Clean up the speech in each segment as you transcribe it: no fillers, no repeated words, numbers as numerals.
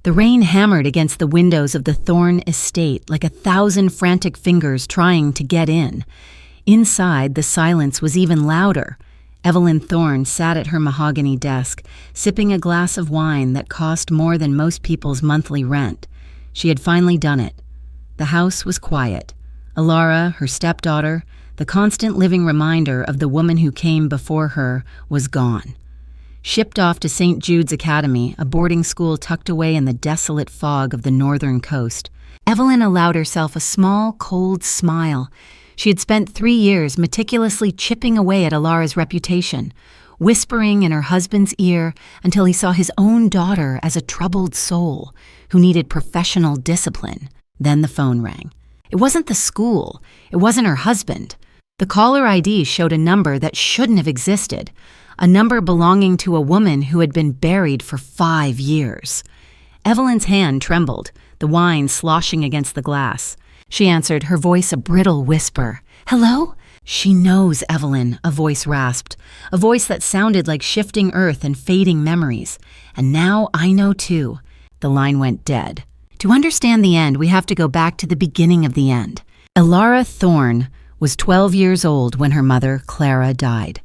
The rain hammered against the windows of the Thorne estate like 1,000 frantic fingers trying to get in. Inside, the silence was even louder. Evelyn Thorne sat at her mahogany desk, sipping a glass of wine that cost more than most people's monthly rent. She had finally done it. The house was quiet. Alara, her stepdaughter, the constant living reminder of the woman who came before her, was gone. Shipped off to St. Jude's Academy, a boarding school tucked away in the desolate fog of the northern coast, Evelyn allowed herself a small, cold smile. She had spent 3 years meticulously chipping away at Alara's reputation, whispering in her husband's ear until he saw his own daughter as a troubled soul who needed professional discipline. Then the phone rang. It wasn't the school. It wasn't her husband. The caller ID showed a number that shouldn't have existed, a number belonging to a woman who had been buried for 5 years. Evelyn's hand trembled, the wine sloshing against the glass. She answered, her voice a brittle whisper. "Hello?" "She knows, Evelyn," a voice rasped, a voice that sounded like shifting earth and fading memories. "And now I know too." The line went dead. To understand the end, we have to go back to the beginning of the end. Alara Thorne was 12 years old when her mother, Clara, died.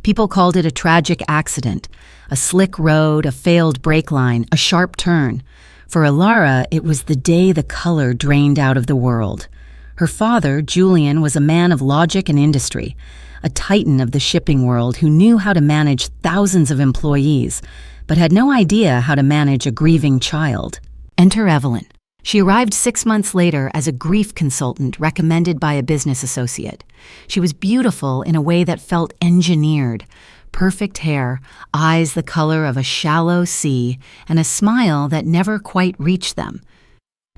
People called it a tragic accident, a slick road, a failed brake line, a sharp turn. For Alara, it was the day the color drained out of the world. Her father, Julian, was a man of logic and industry, a titan of the shipping world who knew how to manage thousands of employees, but had no idea how to manage a grieving child. Enter Evelyn. She arrived 6 months later as a grief consultant recommended by a business associate. She was beautiful in a way that felt engineered. Perfect hair, eyes the color of a shallow sea, and a smile that never quite reached them.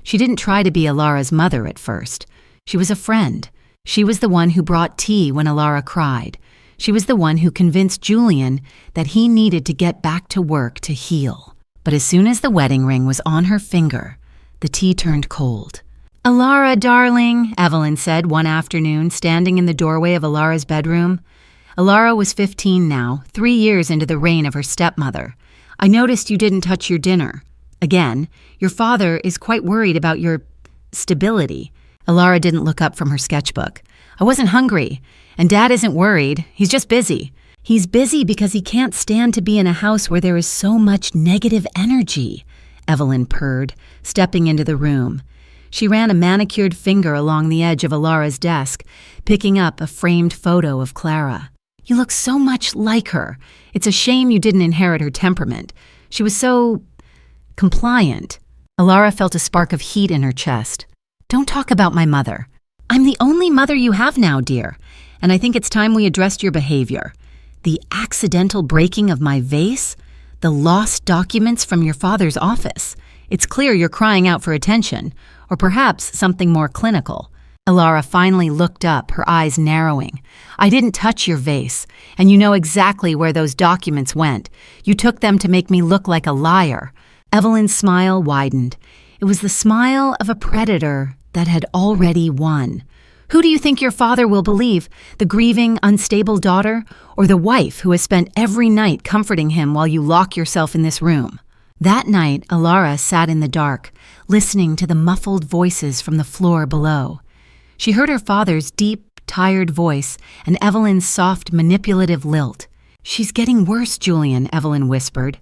She didn't try to be Alara's mother at first. She was a friend. She was the one who brought tea when Alara cried. She was the one who convinced Julian that he needed to get back to work to heal. But as soon as the wedding ring was on her finger, the tea turned cold. "Alara, darling," Evelyn said one afternoon, standing in the doorway of Alara's bedroom. Alara was 15 now, 3 years into the reign of her stepmother. "I noticed you didn't touch your dinner. Again, your father is quite worried about your stability." Alara didn't look up from her sketchbook. "I wasn't hungry, and Dad isn't worried. He's just busy." "He's busy because he can't stand to be in a house where there is so much negative energy," Evelyn purred, stepping into the room. She ran a manicured finger along the edge of Alara's desk, picking up a framed photo of Clara. "You look so much like her. It's a shame you didn't inherit her temperament. She was so compliant." Alara felt a spark of heat in her chest. "Don't talk about my mother. I'm the only mother you have now, dear, and I think it's time we addressed your behavior. The accidental breaking of my vase? The lost documents from your father's office. It's clear you're crying out for attention, or perhaps something more clinical." Alara finally looked up, her eyes narrowing. "I didn't touch your vase, and you know exactly where those documents went. You took them to make me look like a liar." Evelyn's smile widened. It was the smile of a predator that had already won. "Who do you think your father will believe? The grieving, unstable daughter, or the wife who has spent every night comforting him while you lock yourself in this room?" That night, Alara sat in the dark, listening to the muffled voices from the floor below. She heard her father's deep, tired voice and Evelyn's soft, manipulative lilt. "She's getting worse, Julian," Evelyn whispered.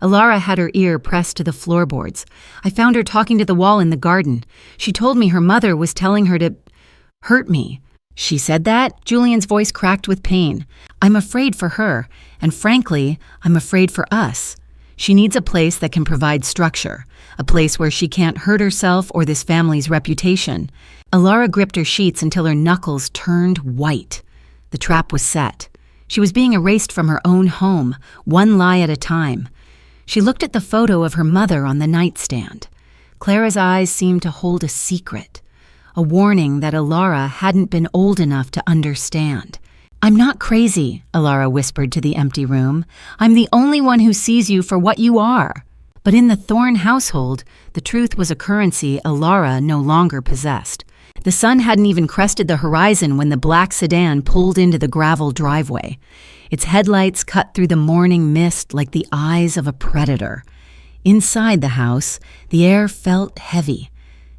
Alara had her ear pressed to the floorboards. "I found her talking to the wall in the garden. She told me her mother was telling her to hurt me." "She said that?" Julian's voice cracked with pain. "I'm afraid for her, and frankly, I'm afraid for us. She needs a place that can provide structure, a place where she can't hurt herself or this family's reputation." Alara gripped her sheets until her knuckles turned white. The trap was set. She was being erased from her own home, one lie at a time. She looked at the photo of her mother on the nightstand. Clara's eyes seemed to hold a secret, a warning that Alara hadn't been old enough to understand. "I'm not crazy," Alara whispered to the empty room. "I'm the only one who sees you for what you are." But in the Thorne household, the truth was a currency Alara no longer possessed. The sun hadn't even crested the horizon when the black sedan pulled into the gravel driveway. Its headlights cut through the morning mist like the eyes of a predator. Inside the house, the air felt heavy,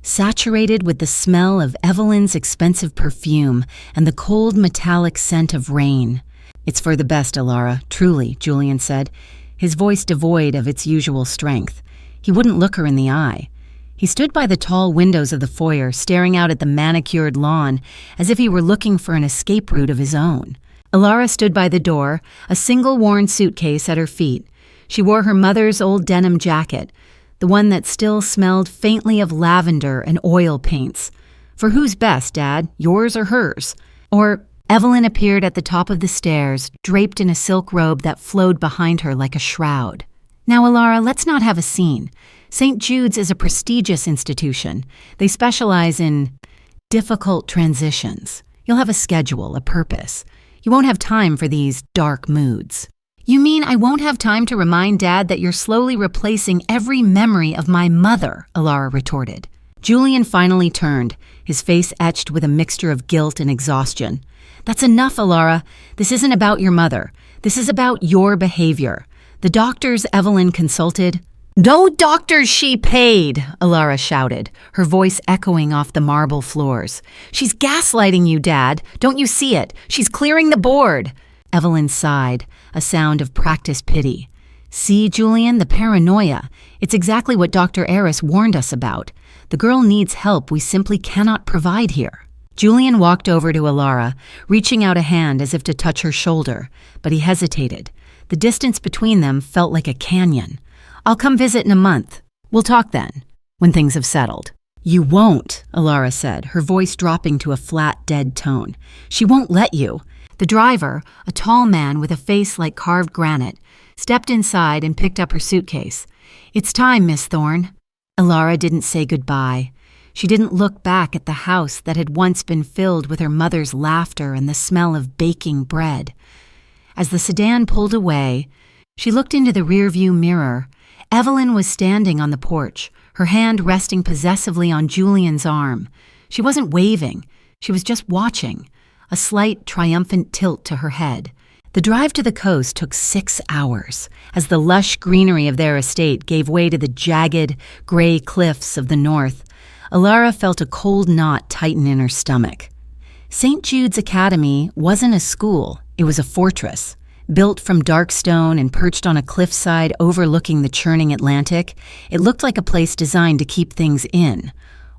saturated with the smell of Evelyn's expensive perfume and the cold metallic scent of rain. "It's for the best, Alara, truly," Julian said, his voice devoid of its usual strength. He wouldn't look her in the eye. He stood by the tall windows of the foyer, staring out at the manicured lawn, as if he were looking for an escape route of his own. Alara stood by the door, a single worn suitcase at her feet. She wore her mother's old denim jacket, the one that still smelled faintly of lavender and oil paints. "For whose best, Dad? Yours or hers?" Evelyn appeared at the top of the stairs, draped in a silk robe that flowed behind her like a shroud. "Now, Alara, let's not have a scene. St. Jude's is a prestigious institution. They specialize in difficult transitions. You'll have a schedule, a purpose. You won't have time for these dark moods." "You mean I won't have time to remind Dad that you're slowly replacing every memory of my mother?" Alara retorted. Julian finally turned, his face etched with a mixture of guilt and exhaustion. "That's enough, Alara. This isn't about your mother. This is about your behavior. The doctors Evelyn consulted—" "No doctors she paid!" Alara shouted, her voice echoing off the marble floors. "She's gaslighting you, Dad. Don't you see it? She's clearing the board." Evelyn sighed, a sound of practiced pity. "See, Julian, the paranoia. It's exactly what Dr. Eris warned us about. The girl needs help we simply cannot provide here." Julian walked over to Alara, reaching out a hand as if to touch her shoulder, but he hesitated. The distance between them felt like a canyon. "I'll come visit in a month. We'll talk then, when things have settled." "You won't," Alara said, her voice dropping to a flat, dead tone. "She won't let you." The driver, a tall man with a face like carved granite, stepped inside and picked up her suitcase. "It's time, Miss Thorne." Alara didn't say goodbye. She didn't look back at the house that had once been filled with her mother's laughter and the smell of baking bread. As the sedan pulled away, she looked into the rearview mirror. Evelyn was standing on the porch, her hand resting possessively on Julian's arm. She wasn't waving, she was just watching, a slight triumphant tilt to her head. The drive to the coast took 6 hours, as the lush greenery of their estate gave way to the jagged, gray cliffs of the north. Alara felt a cold knot tighten in her stomach. St. Jude's Academy wasn't a school, it was a fortress. Built from dark stone and perched on a cliffside overlooking the churning Atlantic, it looked like a place designed to keep things in,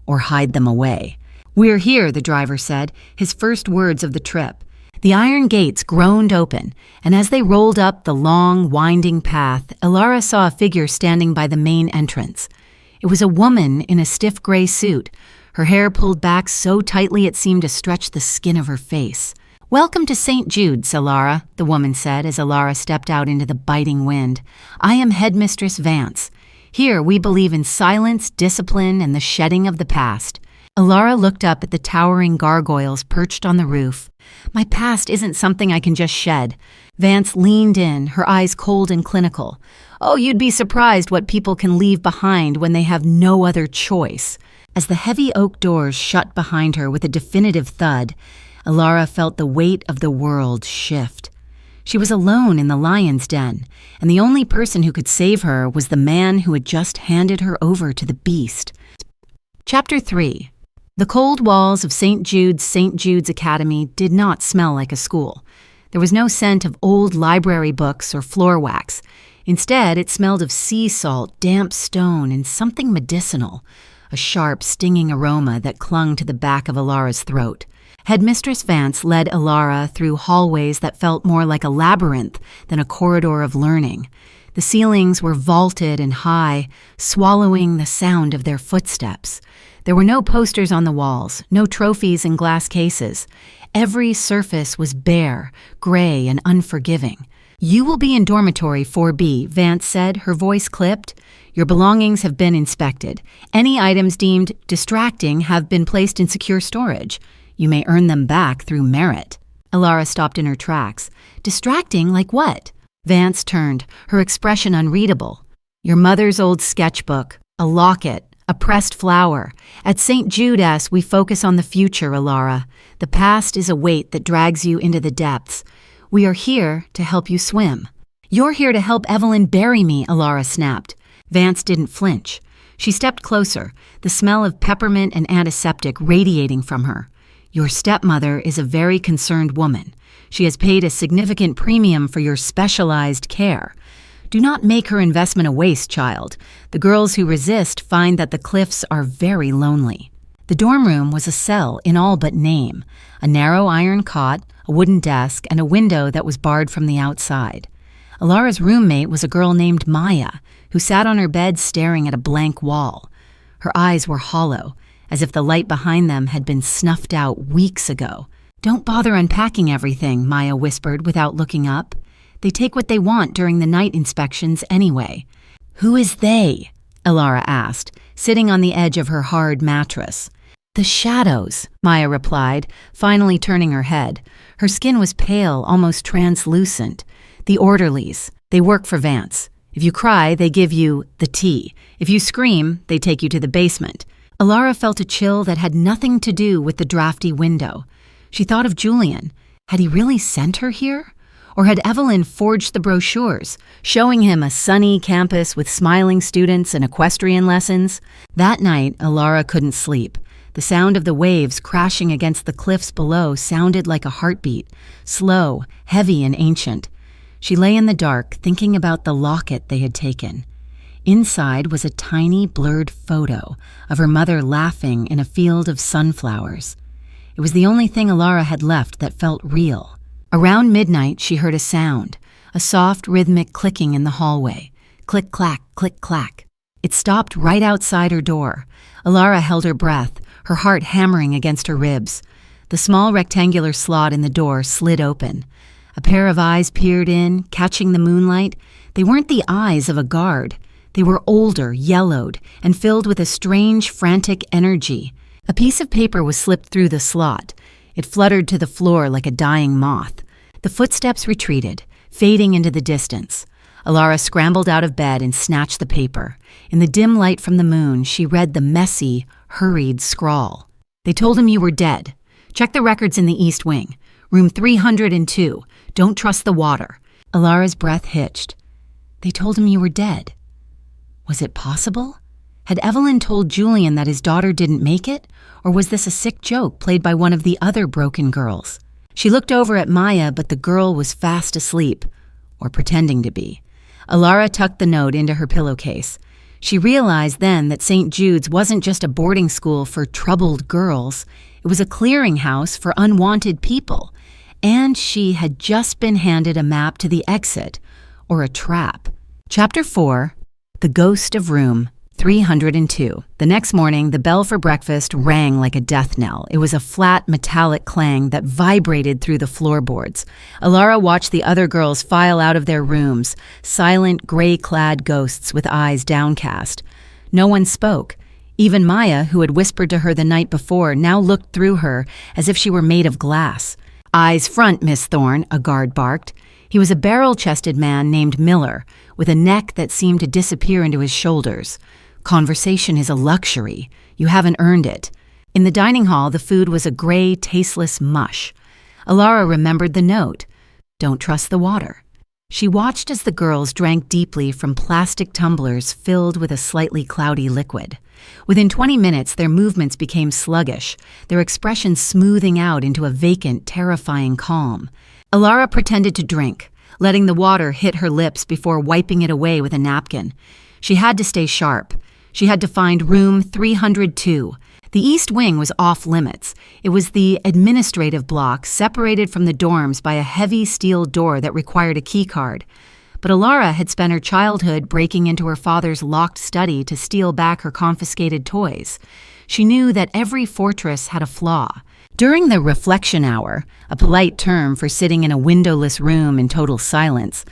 or hide them away. "We're here," the driver said, his first words of the trip. The iron gates groaned open, and as they rolled up the long, winding path, Alara saw a figure standing by the main entrance. It was a woman in a stiff gray suit, her hair pulled back so tightly it seemed to stretch the skin of her face. "Welcome to St. Jude's, Alara," the woman said as Alara stepped out into the biting wind. "I am Headmistress Vance. Here we believe in silence, discipline, and the shedding of the past." Alara looked up at the towering gargoyles perched on the roof. "My past isn't something I can just shed." Vance leaned in, her eyes cold and clinical. "Oh, you'd be surprised what people can leave behind when they have no other choice." As the heavy oak doors shut behind her with a definitive thud, Alara felt the weight of the world shift. She was alone in the lion's den, and the only person who could save her was the man who had just handed her over to the beast. Chapter 3. The cold walls of St. Jude's Academy did not smell like a school. There was no scent of old library books or floor wax. Instead, it smelled of sea salt, damp stone, and something medicinal, a sharp, stinging aroma that clung to the back of Alara's throat. Headmistress Vance led Alara through hallways that felt more like a labyrinth than a corridor of learning. The ceilings were vaulted and high, swallowing the sound of their footsteps. There were no posters on the walls, no trophies in glass cases. Every surface was bare, gray, and unforgiving. "You will be in dormitory 4B, Vance said, her voice clipped. "Your belongings have been inspected. Any items deemed distracting have been placed in secure storage. You may earn them back through merit." Alara stopped in her tracks. "Distracting like what?" Vance turned, her expression unreadable. "Your mother's old sketchbook, a locket, a pressed flower. At St. Jude's, we focus on the future, Alara. The past is a weight that drags you into the depths. We are here to help you swim." "You're here to help Evelyn bury me," Alara snapped. Vance didn't flinch. She stepped closer, the smell of peppermint and antiseptic radiating from her. Your stepmother is a very concerned woman. She has paid a significant premium for your specialized care. Do not make her investment a waste, child. The girls who resist find that the cliffs are very lonely. The dorm room was a cell in all but name, a narrow iron cot, a wooden desk, and a window that was barred from the outside. Alara's roommate was a girl named Maya, who sat on her bed staring at a blank wall. Her eyes were hollow, as if the light behind them had been snuffed out weeks ago. "Don't bother unpacking everything," Maya whispered without looking up. "They take what they want during the night inspections anyway." "Who is they?" Alara asked, sitting on the edge of her hard mattress. "The shadows," Maya replied, finally turning her head. Her skin was pale, almost translucent. "The orderlies. They work for Vance. If you cry, they give you the tea. If you scream, they take you to the basement." Alara felt a chill that had nothing to do with the drafty window. She thought of Julian. Had he really sent her here? Or had Evelyn forged the brochures, showing him a sunny campus with smiling students and equestrian lessons? That night, Alara couldn't sleep. The sound of the waves crashing against the cliffs below sounded like a heartbeat, slow, heavy, and ancient. She lay in the dark, thinking about the locket they had taken. Inside was a tiny, blurred photo of her mother laughing in a field of sunflowers. It was the only thing Alara had left that felt real. Around midnight, she heard a sound, a soft, rhythmic clicking in the hallway. Click-clack, click-clack. It stopped right outside her door. Alara held her breath, her heart hammering against her ribs. The small rectangular slot in the door slid open. A pair of eyes peered in, catching the moonlight. They weren't the eyes of a guard. They were older, yellowed, and filled with a strange, frantic energy. A piece of paper was slipped through the slot. It fluttered to the floor like a dying moth. The footsteps retreated, fading into the distance. Alara scrambled out of bed and snatched the paper. In the dim light from the moon, she read the messy, hurried scrawl. "They told him you were dead. Check the records in the East Wing. Room 302. Don't trust the water." Alara's breath hitched. They told him you were dead. Was it possible? Had Evelyn told Julian that his daughter didn't make it? Or was this a sick joke played by one of the other broken girls? She looked over at Maya, but the girl was fast asleep, or pretending to be. Alara tucked the note into her pillowcase. She realized then that St. Jude's wasn't just a boarding school for troubled girls. It was a clearinghouse for unwanted people. And she had just been handed a map to the exit, or a trap. Chapter 4, The Ghost of Room 302. The next morning, the bell for breakfast rang like a death knell. It was a flat, metallic clang that vibrated through the floorboards. Alara watched the other girls file out of their rooms, silent, gray-clad ghosts with eyes downcast. No one spoke. Even Maya, who had whispered to her the night before, now looked through her as if she were made of glass. "Eyes front, Miss Thorne," a guard barked. He was a barrel-chested man named Miller, with a neck that seemed to disappear into his shoulders. "Conversation is a luxury. You haven't earned it." In the dining hall, the food was a gray, tasteless mush. Alara remembered the note. "Don't trust the water." She watched as the girls drank deeply from plastic tumblers filled with a slightly cloudy liquid. Within 20 minutes, their movements became sluggish, their expressions smoothing out into a vacant, terrifying calm. Alara pretended to drink, letting the water hit her lips before wiping it away with a napkin. She had to stay sharp. She had to find room 302. The East Wing was off limits. It was the administrative block separated from the dorms by a heavy steel door that required a keycard. But Alara had spent her childhood breaking into her father's locked study to steal back her confiscated toys. She knew that every fortress had a flaw. During the reflection hour, a polite term for sitting in a windowless room in total silence,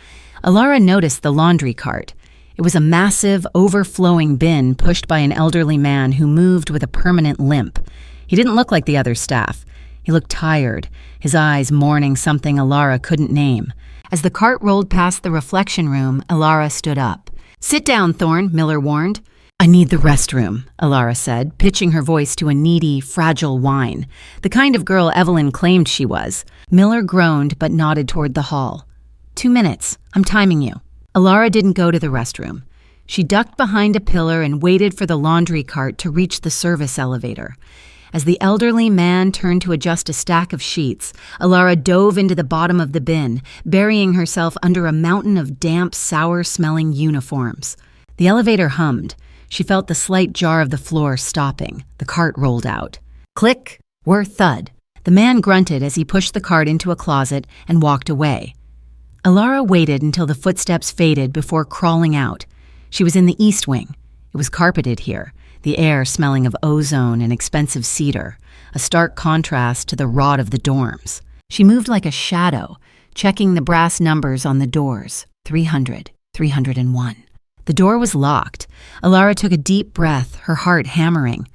Alara noticed the laundry cart. It was a massive, overflowing bin pushed by an elderly man who moved with a permanent limp. He didn't look like the other staff. He looked tired, his eyes mourning something Alara couldn't name. As the cart rolled past the reflection room, Alara stood up. "Sit down, Thorne," Miller warned. "I need the restroom," Alara said, pitching her voice to a needy, fragile whine, the kind of girl Evelyn claimed she was. Miller groaned but nodded toward the hall. 2 minutes. I'm timing you." Alara didn't go to the restroom. She ducked behind a pillar and waited for the laundry cart to reach the service elevator. As the elderly man turned to adjust a stack of sheets, Alara dove into the bottom of the bin, burying herself under a mountain of damp, sour-smelling uniforms. The elevator hummed. She felt the slight jar of the floor stopping. The cart rolled out. Click, whir, thud. The man grunted as he pushed the cart into a closet and walked away. Alara waited until the footsteps faded before crawling out. She was in the East Wing. It was carpeted here, the air smelling of ozone and expensive cedar, a stark contrast to the rot of the dorms. She moved like a shadow, checking the brass numbers on the doors, 300, 301. The door was locked. Alara took a deep breath, her heart hammering.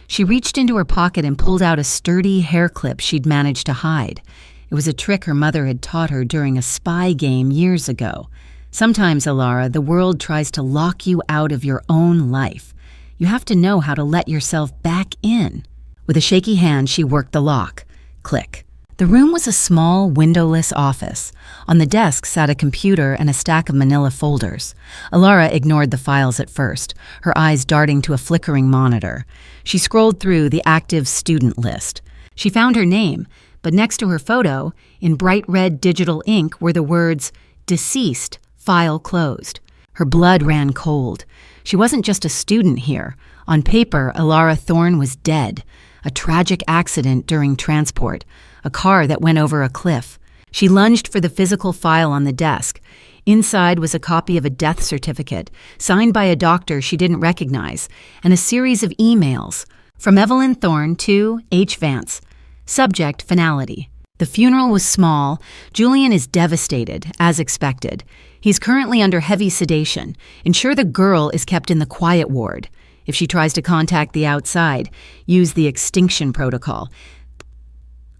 She reached into her pocket and pulled out a sturdy hair clip she'd managed to hide. It was a trick her mother had taught her during a spy game years ago. Sometimes, Alara, the world tries to lock you out of your own life. You have to know how to let yourself back in. With a shaky hand, she worked the lock. Click. The room was a small, windowless office. On the desk sat a computer and a stack of manila folders. Alara ignored the files at first, her eyes darting to a flickering monitor. She scrolled through the active student list. She found her name, but next to her photo, in bright red digital ink, were the words, "Deceased, file closed." Her blood ran cold. She wasn't just a student here. On paper, Alara Thorne was dead. A tragic accident during transport. A car that went over a cliff. She lunged for the physical file on the desk. Inside was a copy of a death certificate, signed by a doctor she didn't recognize, and a series of emails. From Evelyn Thorne to H. Vance. Subject, finality. The funeral was small. Julian is devastated, as expected. He's currently under heavy sedation. Ensure the girl is kept in the quiet ward. If she tries to contact the outside, use the extinction protocol.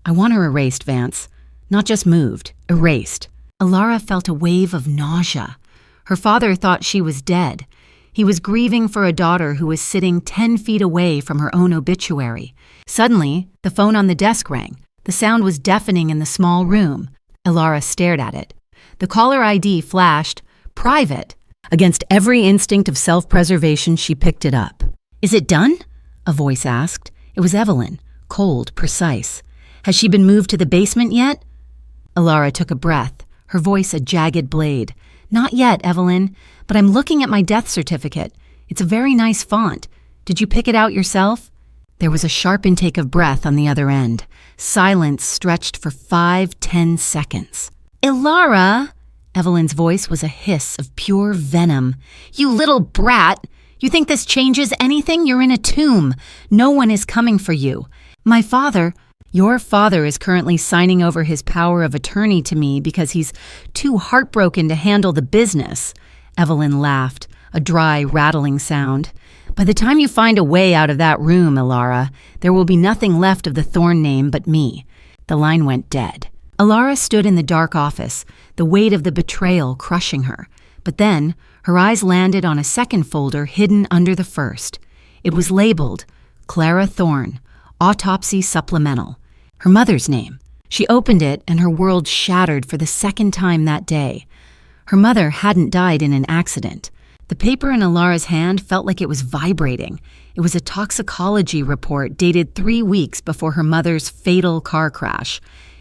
I want her erased, Vance. Not just moved, erased. Alara felt a wave of nausea. Her father thought she was dead. He was grieving for a daughter who was sitting 10 feet away from her own obituary. Suddenly, the phone on the desk rang. The sound was deafening in the small room. Alara stared at it. The caller ID flashed, private. Against every instinct of self-preservation, she picked it up. Is it done? A voice asked. It was Evelyn, cold, precise. Has she been moved to the basement yet? Alara took a breath, her voice a jagged blade. Not yet, Evelyn, but I'm looking at my death certificate. It's a very nice font. Did you pick it out yourself? There was a sharp intake of breath on the other end. Silence stretched for 5-10 seconds. Alara! Evelyn's voice was a hiss of pure venom. You little brat! You think this changes anything? You're in a tomb. No one is coming for you. My father... Your father is currently signing over his power of attorney to me because he's too heartbroken to handle the business. Evelyn laughed, a dry, rattling sound. By the time you find a way out of that room, Alara, there will be nothing left of the Thorne name but me. The line went dead. Alara stood in the dark office, the weight of the betrayal crushing her. But then, her eyes landed on a second folder hidden under the first. It was labeled, Clara Thorne, Autopsy Supplemental. Her mother's name. She opened it and her world shattered for the second time that day. Her mother hadn't died in an accident. The paper in Alara's hand felt like it was vibrating. It was a toxicology report dated 3 weeks before her mother's fatal car crash.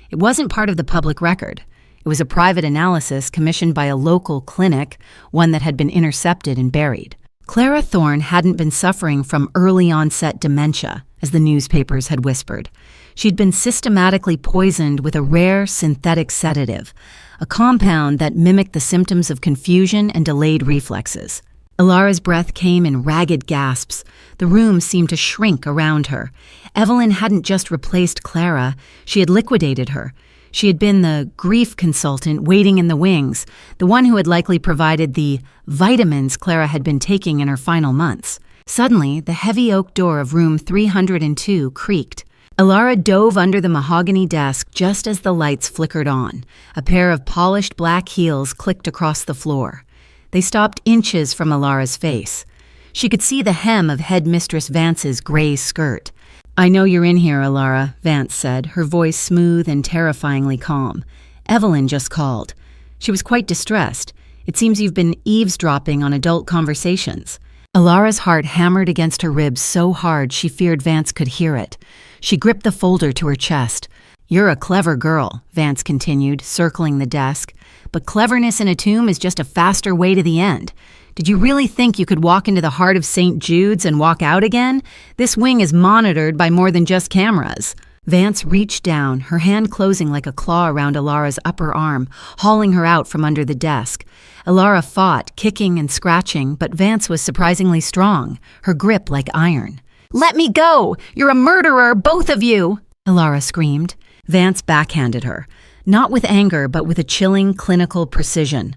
It wasn't part of the public record. It was a private analysis commissioned by a local clinic, one that had been intercepted and buried. Clara Thorne hadn't been suffering from early-onset dementia, as the newspapers had whispered. She'd been systematically poisoned with a rare synthetic sedative, a compound that mimicked the symptoms of confusion and delayed reflexes. Alara's breath came in ragged gasps. The room seemed to shrink around her. Evelyn hadn't just replaced Clara, she had liquidated her. She had been the grief consultant waiting in the wings, the one who had likely provided the vitamins Clara had been taking in her final months. Suddenly, the heavy oak door of room 302 creaked. Alara dove under the mahogany desk just as the lights flickered on. A pair of polished black heels clicked across the floor. They stopped inches from Alara's face. She could see the hem of Headmistress Vance's gray skirt. I know you're in here, Alara, Vance said, her voice smooth and terrifyingly calm. Evelyn just called. She was quite distressed. It seems you've been eavesdropping on adult conversations." Alara's heart hammered against her ribs so hard she feared Vance could hear it. She gripped the folder to her chest. "You're a clever girl," Vance continued, circling the desk. "But cleverness in a tomb is just a faster way to the end. Did you really think you could walk into the heart of St. Jude's and walk out again? This wing is monitored by more than just cameras." Vance reached down, her hand closing like a claw around Alara's upper arm, hauling her out from under the desk. Alara fought, kicking and scratching, but Vance was surprisingly strong, her grip like iron. "Let me go! You're a murderer, both of you!" Alara screamed. Vance backhanded her, not with anger but with a chilling, clinical precision.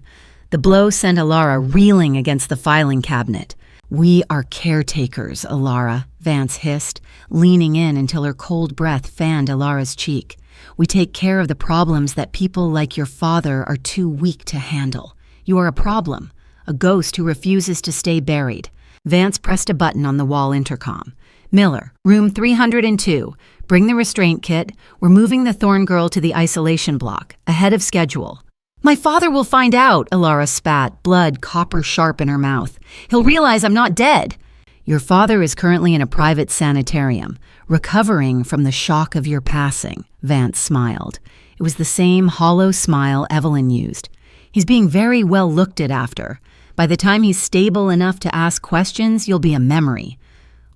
The blow sent Alara reeling against the filing cabinet. "We are caretakers, Alara," Vance hissed, leaning in until her cold breath fanned Alara's cheek. "We take care of the problems that people like your father are too weak to handle. You are a problem, a ghost who refuses to stay buried." Vance pressed a button on the wall intercom. "Miller, room 302. Bring the restraint kit. We're moving the Thorn girl to the isolation block, ahead of schedule." "My father will find out," Alara spat, blood copper sharp in her mouth. "He'll realize I'm not dead." "Your father is currently in a private sanitarium, recovering from the shock of your passing," Vance smiled. It was the same hollow smile Evelyn used. "He's being very well looked at after. By the time he's stable enough to ask questions, you'll be a memory.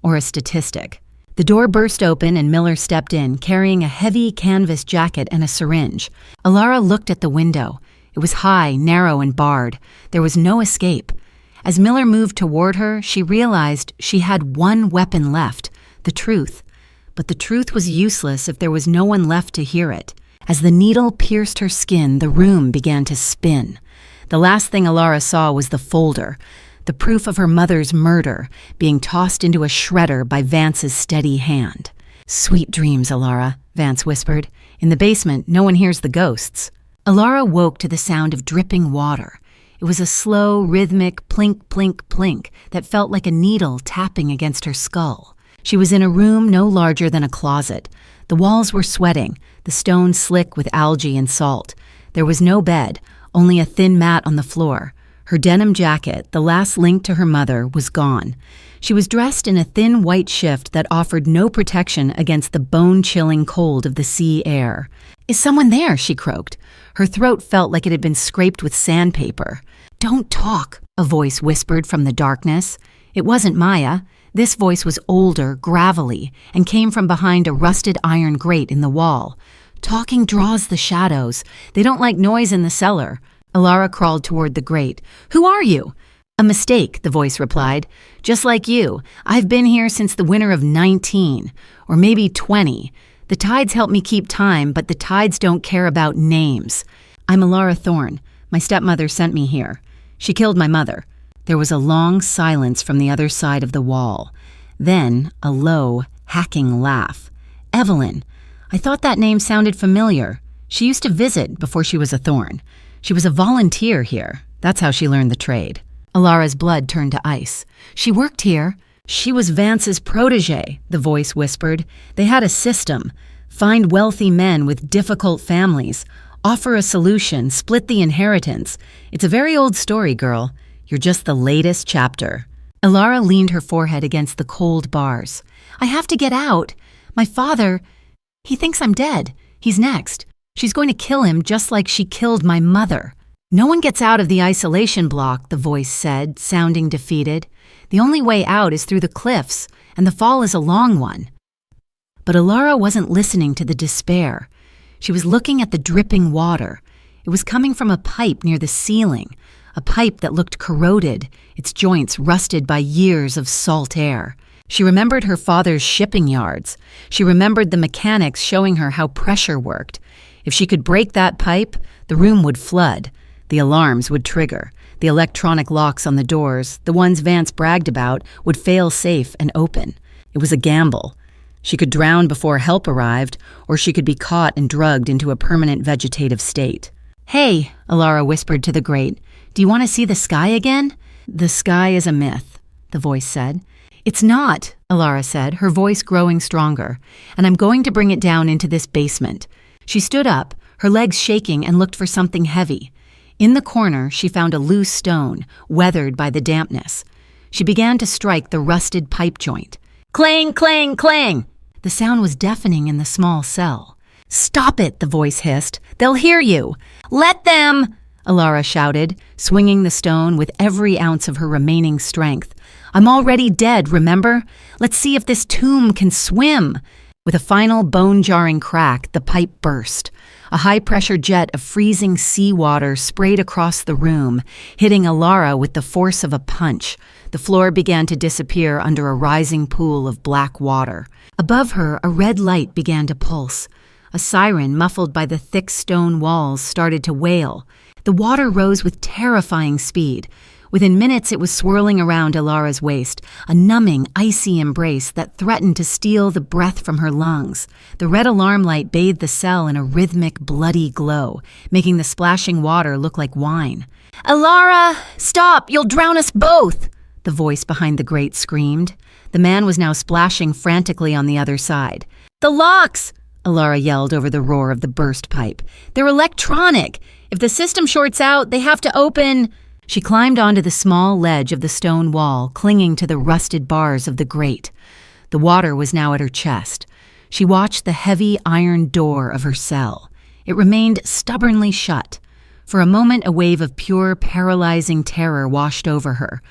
Or a statistic." The door burst open and Miller stepped in, carrying a heavy canvas jacket and a syringe. Alara looked at the window. It was high, narrow, and barred. There was no escape. As Miller moved toward her, she realized she had one weapon left, the truth. But the truth was useless if there was no one left to hear it. As the needle pierced her skin, the room began to spin. The last thing Alara saw was the folder, the proof of her mother's murder, being tossed into a shredder by Vance's steady hand. "Sweet dreams, Alara," Vance whispered. "In the basement, no one hears the ghosts." Alara woke to the sound of dripping water. It was a slow, rhythmic plink, plink, plink that felt like a needle tapping against her skull. She was in a room no larger than a closet. The walls were sweating, the stones slick with algae and salt. There was no bed, only a thin mat on the floor. Her denim jacket, the last link to her mother, was gone. She was dressed in a thin white shift that offered no protection against the bone-chilling cold of the sea air. "Is someone there?" she croaked. Her throat felt like it had been scraped with sandpaper. "Don't talk," a voice whispered from the darkness. It wasn't Maya. This voice was older, gravelly, and came from behind a rusted iron grate in the wall. "Talking draws the shadows. They don't like noise in the cellar." Alara crawled toward the grate. "Who are you?" "A mistake," the voice replied. "Just like you. I've been here since the winter of 19, or maybe 20. The tides help me keep time, but the tides don't care about names. I'm Alara Thorn. My stepmother sent me here. She killed my mother." There was a long silence from the other side of the wall. Then a low, hacking laugh. "Evelyn. I thought that name sounded familiar. She used to visit before she was a Thorn. She was a volunteer here. That's how she learned the trade." Alara's blood turned to ice. "She worked here." "She was Vance's protege," the voice whispered. "They had a system. Find wealthy men with difficult families. Offer a solution, split the inheritance. It's a very old story, girl. You're just the latest chapter." Alara leaned her forehead against the cold bars. "I have to get out. My father, he thinks I'm dead. He's next. She's going to kill him just like she killed my mother." "No one gets out of the isolation block," the voice said, sounding defeated. "The only way out is through the cliffs, and the fall is a long one." But Alara wasn't listening to the despair. She was looking at the dripping water. It was coming from a pipe near the ceiling, a pipe that looked corroded, its joints rusted by years of salt air. She remembered her father's shipping yards. She remembered the mechanics showing her how pressure worked. If she could break that pipe, the room would flood. The alarms would trigger. The electronic locks on the doors, the ones Vance bragged about, would fail safe and open. It was a gamble. She could drown before help arrived, or she could be caught and drugged into a permanent vegetative state. "Hey," Alara whispered to the grate, "do you want to see the sky again?" "The sky is a myth," the voice said. "It's not," Alara said, her voice growing stronger, "and I'm going to bring it down into this basement." She stood up, her legs shaking, and looked for something heavy. In the corner, she found a loose stone, weathered by the dampness. She began to strike the rusted pipe joint. Clang, clang, clang! The sound was deafening in the small cell. "Stop it," the voice hissed. "They'll hear you." "Let them!" Alara shouted, swinging the stone with every ounce of her remaining strength. "I'm already dead, remember? Let's see if this tomb can swim." With a final bone-jarring crack, the pipe burst. A high-pressure jet of freezing seawater sprayed across the room, hitting Alara with the force of a punch. The floor began to disappear under a rising pool of black water. Above her, a red light began to pulse. A siren, muffled by the thick stone walls, started to wail. The water rose with terrifying speed. Within minutes, it was swirling around Alara's waist, a numbing, icy embrace that threatened to steal the breath from her lungs. The red alarm light bathed the cell in a rhythmic, bloody glow, making the splashing water look like wine. "Alara, stop! You'll drown us both!" the voice behind the grate screamed. The man was now splashing frantically on the other side. "The locks!" Alara yelled over the roar of the burst pipe. "They're electronic! If the system shorts out, they have to open—" She climbed onto the small ledge of the stone wall, clinging to the rusted bars of the grate. The water was now at her chest. She watched the heavy iron door of her cell. It remained stubbornly shut. For a moment, a wave of pure, paralyzing terror washed over her.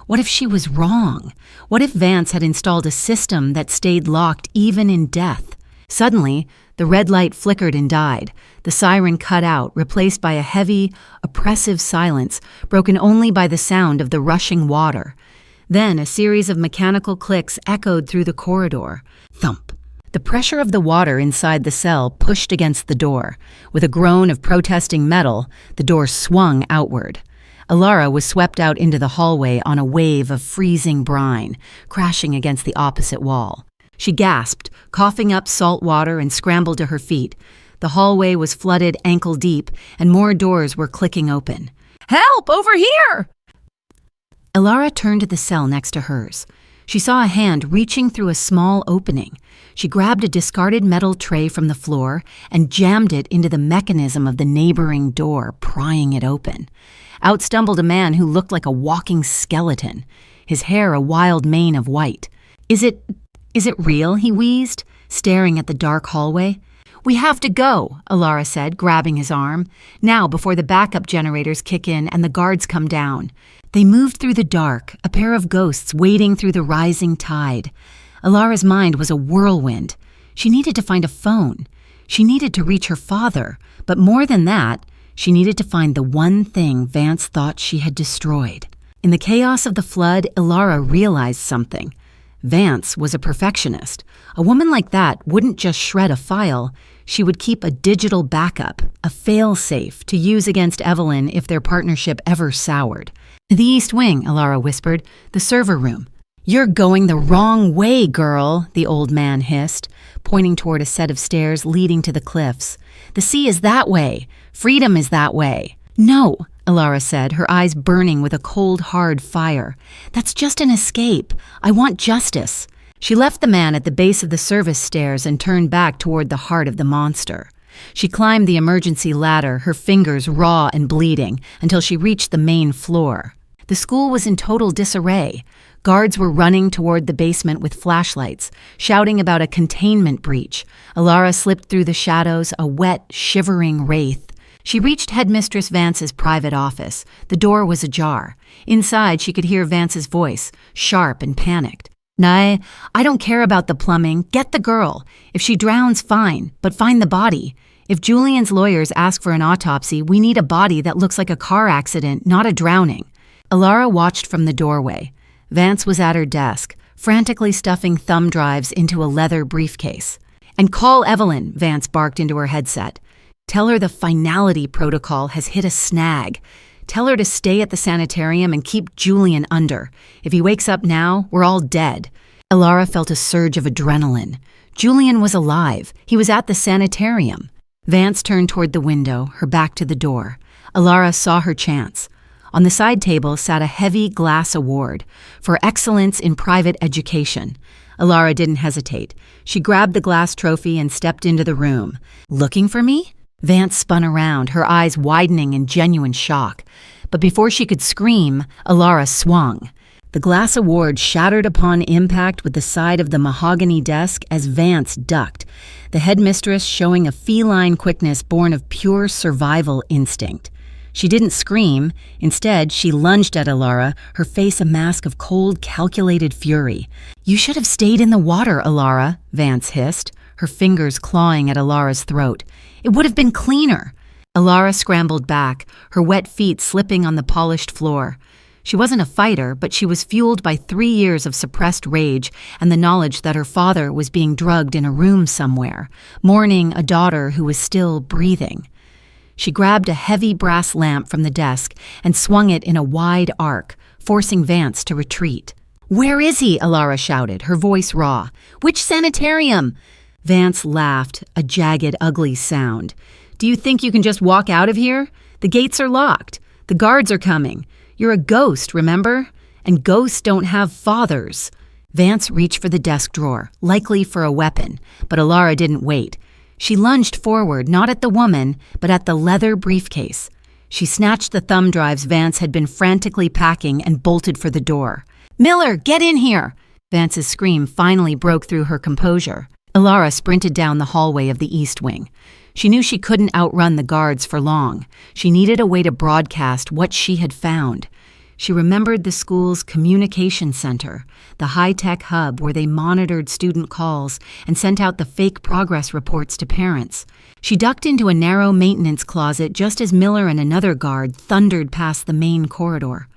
What if she was wrong? What if Vance had installed a system that stayed locked even in death? Suddenly, the red light flickered and died. The siren cut out, replaced by a heavy, oppressive silence, broken only by the sound of the rushing water. Then a series of mechanical clicks echoed through the corridor. Thump! The pressure of the water inside the cell pushed against the door. With a groan of protesting metal, the door swung outward. Alara was swept out into the hallway on a wave of freezing brine, crashing against the opposite wall. She gasped, coughing up salt water, and scrambled to her feet. The hallway was flooded ankle-deep, and more doors were clicking open. "Help! Over here!" Alara turned to the cell next to hers. She saw a hand reaching through a small opening. She grabbed a discarded metal tray from the floor and jammed it into the mechanism of the neighboring door, prying it open. Out stumbled a man who looked like a walking skeleton, his hair a wild mane of white. Is it real?" he wheezed, staring at the dark hallway. "We have to go," Alara said, grabbing his arm. "Now, before the backup generators kick in and the guards come down." They moved through the dark, a pair of ghosts wading through the rising tide. Alara's mind was a whirlwind. She needed to find a phone. She needed to reach her father. But more than that, she needed to find the one thing Vance thought she had destroyed. In the chaos of the flood, Alara realized something. Vance was a perfectionist. A woman like that wouldn't just shred a file. She would keep a digital backup, a fail-safe to use against Evelyn if their partnership ever soured. "The East Wing," Alara whispered, "the server room." "You're going the wrong way, girl," the old man hissed, pointing toward a set of stairs leading to the cliffs. "The sea is that way. Freedom is that way." "No," Alara said, her eyes burning with a cold, hard fire. "That's just an escape. I want justice." She left the man at the base of the service stairs and turned back toward the heart of the monster. She climbed the emergency ladder, her fingers raw and bleeding, until she reached the main floor. The school was in total disarray. Guards were running toward the basement with flashlights, shouting about a containment breach. Alara slipped through the shadows, a wet, shivering wraith. She reached Headmistress Vance's private office. The door was ajar. Inside, she could hear Vance's voice, sharp and panicked. "Nah, I don't care about the plumbing. Get the girl. If she drowns, fine, but find the body. If Julian's lawyers ask for an autopsy, we need a body that looks like a car accident, not a drowning." Alara watched from the doorway. Vance was at her desk, frantically stuffing thumb drives into a leather briefcase. "And call Evelyn," Vance barked into her headset. "Tell her the finality protocol has hit a snag. Tell her to stay at the sanitarium and keep Julian under. If he wakes up now, we're all dead." Alara felt a surge of adrenaline. Julian was alive. He was at the sanitarium. Vance turned toward the window, her back to the door. Alara saw her chance. On the side table sat a heavy glass award for excellence in private education. Alara didn't hesitate. She grabbed the glass trophy and stepped into the room. "Looking for me?" Vance spun around, her eyes widening in genuine shock. But before she could scream, Alara swung. The glass award shattered upon impact with the side of the mahogany desk as Vance ducked, the headmistress showing a feline quickness born of pure survival instinct. She didn't scream. Instead, she lunged at Alara, her face a mask of cold, calculated fury. "You should have stayed in the water, Alara," Vance hissed, her fingers clawing at Alara's throat. "It would have been cleaner." Alara scrambled back, her wet feet slipping on the polished floor. She wasn't a fighter, but she was fueled by 3 years of suppressed rage and the knowledge that her father was being drugged in a room somewhere, mourning a daughter who was still breathing. She grabbed a heavy brass lamp from the desk and swung it in a wide arc, forcing Vance to retreat. "Where is he?" Alara shouted, her voice raw. "Which sanitarium?" Vance laughed, a jagged, ugly sound. "Do you think you can just walk out of here? The gates are locked. The guards are coming. You're a ghost, remember? And ghosts don't have fathers." Vance reached for the desk drawer, likely for a weapon, but Alara didn't wait. She lunged forward, not at the woman, but at the leather briefcase. She snatched the thumb drives Vance had been frantically packing and bolted for the door. "Miller, get in here!" Vance's scream finally broke through her composure. Alara sprinted down the hallway of the East Wing. She knew she couldn't outrun the guards for long. She needed a way to broadcast what she had found. She remembered the school's communication center, the high-tech hub where they monitored student calls and sent out the fake progress reports to parents. She ducked into a narrow maintenance closet just as Miller and another guard thundered past the main corridor.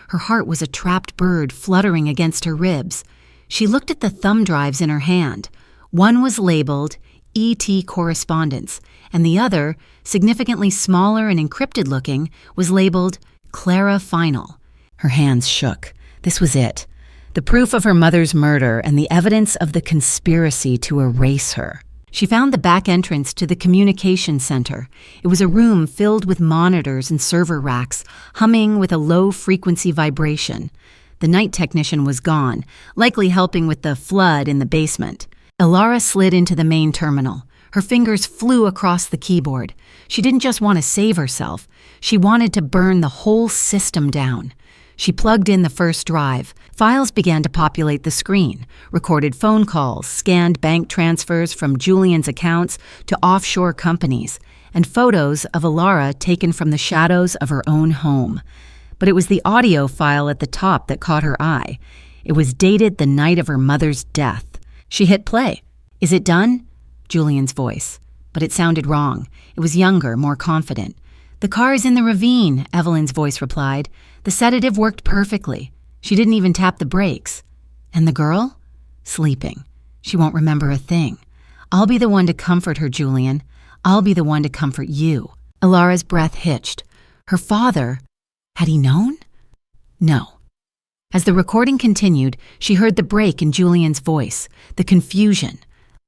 Her heart was a trapped bird fluttering against her ribs. She looked at the thumb drives in her hand. One was labeled ET Correspondence, and the other, significantly smaller and encrypted-looking, was labeled Clara Final. Her hands shook. This was it. The proof of her mother's murder and the evidence of the conspiracy to erase her. She found the back entrance to the communication center. It was a room filled with monitors and server racks, humming with a low-frequency vibration. The night technician was gone, likely helping with the flood in the basement. Alara slid into the main terminal. Her fingers flew across the keyboard. She didn't just want to save herself. She wanted to burn the whole system down. She plugged in the first drive. Files began to populate the screen. Recorded phone calls, scanned bank transfers from Julian's accounts to offshore companies, and photos of Alara taken from the shadows of her own home. But it was the audio file at the top that caught her eye. It was dated the night of her mother's death. She hit play. "Is it done?" Julian's voice. But it sounded wrong. It was younger, more confident. "The car is in the ravine," Evelyn's voice replied. "The sedative worked perfectly. She didn't even tap the brakes." "And the girl?" "Sleeping. She won't remember a thing. I'll be the one to comfort her, Julian. I'll be the one to comfort you." Alara's breath hitched. Her father, had he known? No. As the recording continued, she heard the break in Julian's voice, the confusion.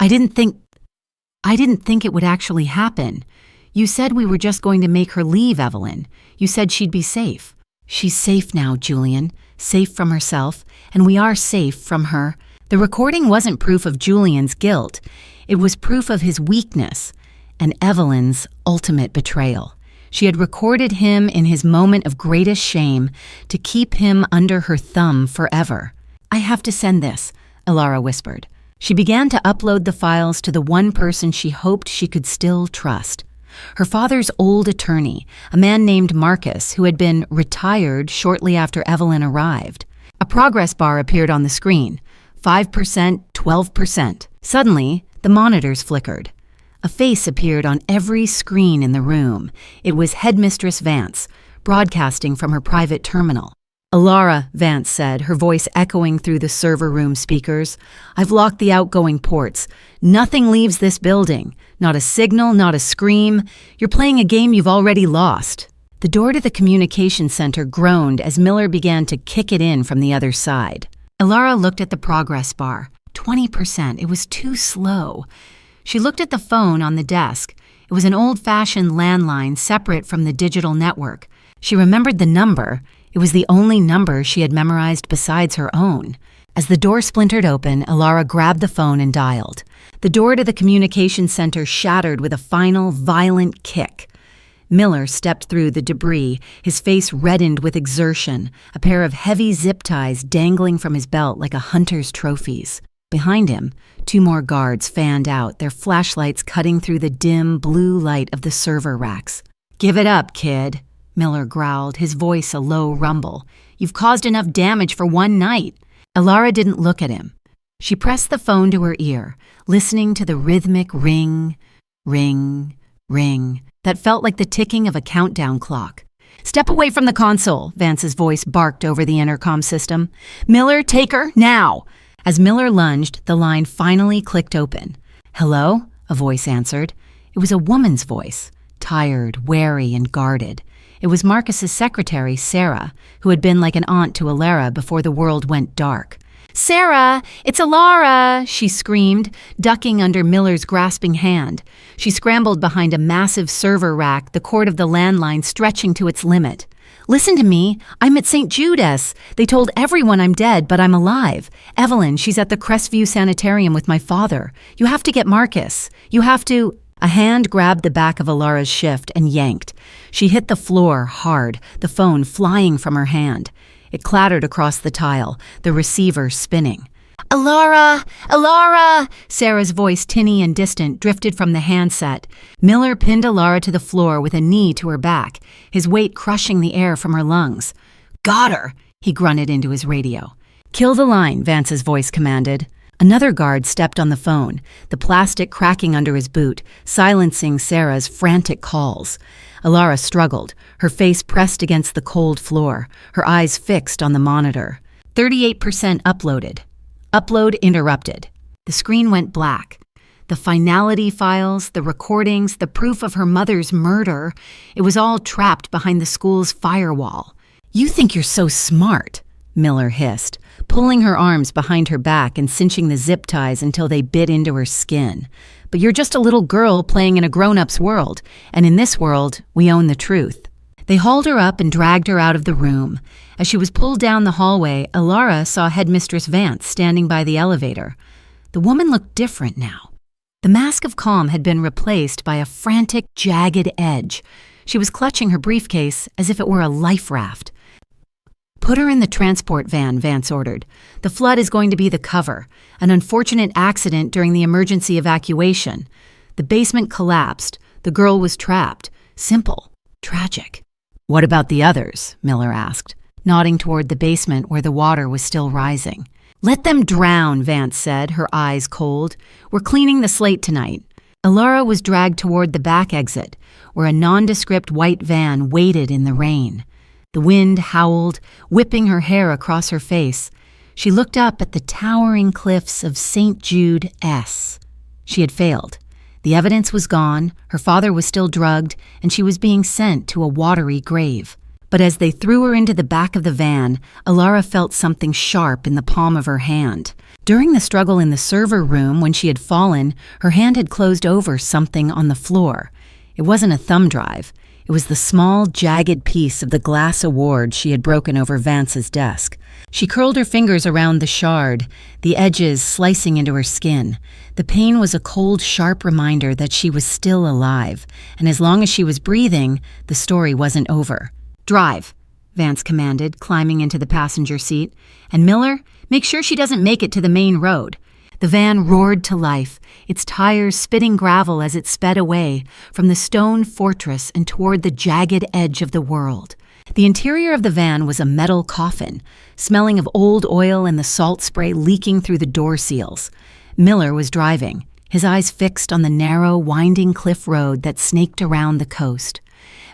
I didn't think it would actually happen. You said we were just going to make her leave, Evelyn. You said she'd be safe." "She's safe now, Julian. Safe from herself, and we are safe from her." The recording wasn't proof of Julian's guilt. It was proof of his weakness and Evelyn's ultimate betrayal. She had recorded him in his moment of greatest shame to keep him under her thumb forever. "I have to send this," Alara whispered. She began to upload the files to the one person she hoped she could still trust. Her father's old attorney, a man named Marcus, who had been retired shortly after Evelyn arrived. A progress bar appeared on the screen. 5%, 12%. Suddenly, the monitors flickered. A face appeared on every screen in the room. It was Headmistress Vance, broadcasting from her private terminal. "Alara," Vance said, her voice echoing through the server room speakers, "I've locked the outgoing ports. Nothing leaves this building. Not a signal, not a scream. You're playing a game you've already lost." The door to the communication center groaned as Miller began to kick it in from the other side. Alara looked at the progress bar. 20%. It was too slow. She looked at the phone on the desk. It was an old-fashioned landline separate from the digital network. She remembered the number. It was the only number she had memorized besides her own. As the door splintered open, Alara grabbed the phone and dialed. The door to the communication center shattered with a final, violent kick. Miller stepped through the debris, his face reddened with exertion, a pair of heavy zip ties dangling from his belt like a hunter's trophies. Behind him, 2 more guards fanned out, their flashlights cutting through the dim, blue light of the server racks. "Give it up, kid," Miller growled, his voice a low rumble. "You've caused enough damage for one night." Alara didn't look at him. She pressed the phone to her ear, listening to the rhythmic ring, ring, ring that felt like the ticking of a countdown clock. "Step away from the console," Vance's voice barked over the intercom system. "Miller, take her, now!" As Miller lunged, the line finally clicked open. "Hello?" a voice answered. It was a woman's voice, tired, wary, and guarded. It was Marcus's secretary, Sarah, who had been like an aunt to Alara before the world went dark. "Sarah, it's Alara!" she screamed, ducking under Miller's grasping hand. She scrambled behind a massive server rack, the cord of the landline stretching to its limit. "Listen to me. I'm at St. Jude's. They told everyone I'm dead, but I'm alive. Evelyn, she's at the Crestview Sanitarium with my father. You have to get Marcus. You have to—" A hand grabbed the back of Alara's shift and yanked. She hit the floor hard, the phone flying from her hand. It clattered across the tile, the receiver spinning. "Alara! Alara!" Sarah's voice, tinny and distant, drifted from the handset. Miller pinned Alara to the floor with a knee to her back, his weight crushing the air from her lungs. "Got her!" he grunted into his radio. "Kill the line," Vance's voice commanded. Another guard stepped on the phone, the plastic cracking under his boot, silencing Sarah's frantic calls. Alara struggled, her face pressed against the cold floor, her eyes fixed on the monitor. 38% uploaded. Upload interrupted. The screen went black. The finality files, the recordings, the proof of her mother's murder, it was all trapped behind the school's firewall. "You think you're so smart," Miller hissed, pulling her arms behind her back and cinching the zip ties until they bit into her skin. "But you're just a little girl playing in a grown-up's world, and in this world, we own the truth." They hauled her up and dragged her out of the room. As she was pulled down the hallway, Alara saw Headmistress Vance standing by the elevator. The woman looked different now. The mask of calm had been replaced by a frantic, jagged edge. She was clutching her briefcase as if it were a life raft. "Put her in the transport van," Vance ordered. "The flood is going to be the cover. An unfortunate accident during the emergency evacuation. The basement collapsed. The girl was trapped. Simple. Tragic." "What about the others?" Miller asked, nodding toward the basement where the water was still rising. "Let them drown," Vance said, her eyes cold. "We're cleaning the slate tonight." Alara was dragged toward the back exit, where a nondescript white van waited in the rain. The wind howled, whipping her hair across her face. She looked up at the towering cliffs of St. Jude S. She had failed. The evidence was gone, her father was still drugged, and she was being sent to a watery grave. But as they threw her into the back of the van, Alara felt something sharp in the palm of her hand. During the struggle in the server room when she had fallen, her hand had closed over something on the floor. It wasn't a thumb drive. It was the small, jagged piece of the glass award she had broken over Vance's desk. She curled her fingers around the shard, the edges slicing into her skin. The pain was a cold, sharp reminder that she was still alive, and as long as she was breathing, the story wasn't over. "Drive," Vance commanded, climbing into the passenger seat. "And Miller, make sure she doesn't make it to the main road." The van roared to life, its tires spitting gravel as it sped away from the stone fortress and toward the jagged edge of the world. The interior of the van was a metal coffin, smelling of old oil and the salt spray leaking through the door seals. Miller was driving, his eyes fixed on the narrow, winding cliff road that snaked around the coast.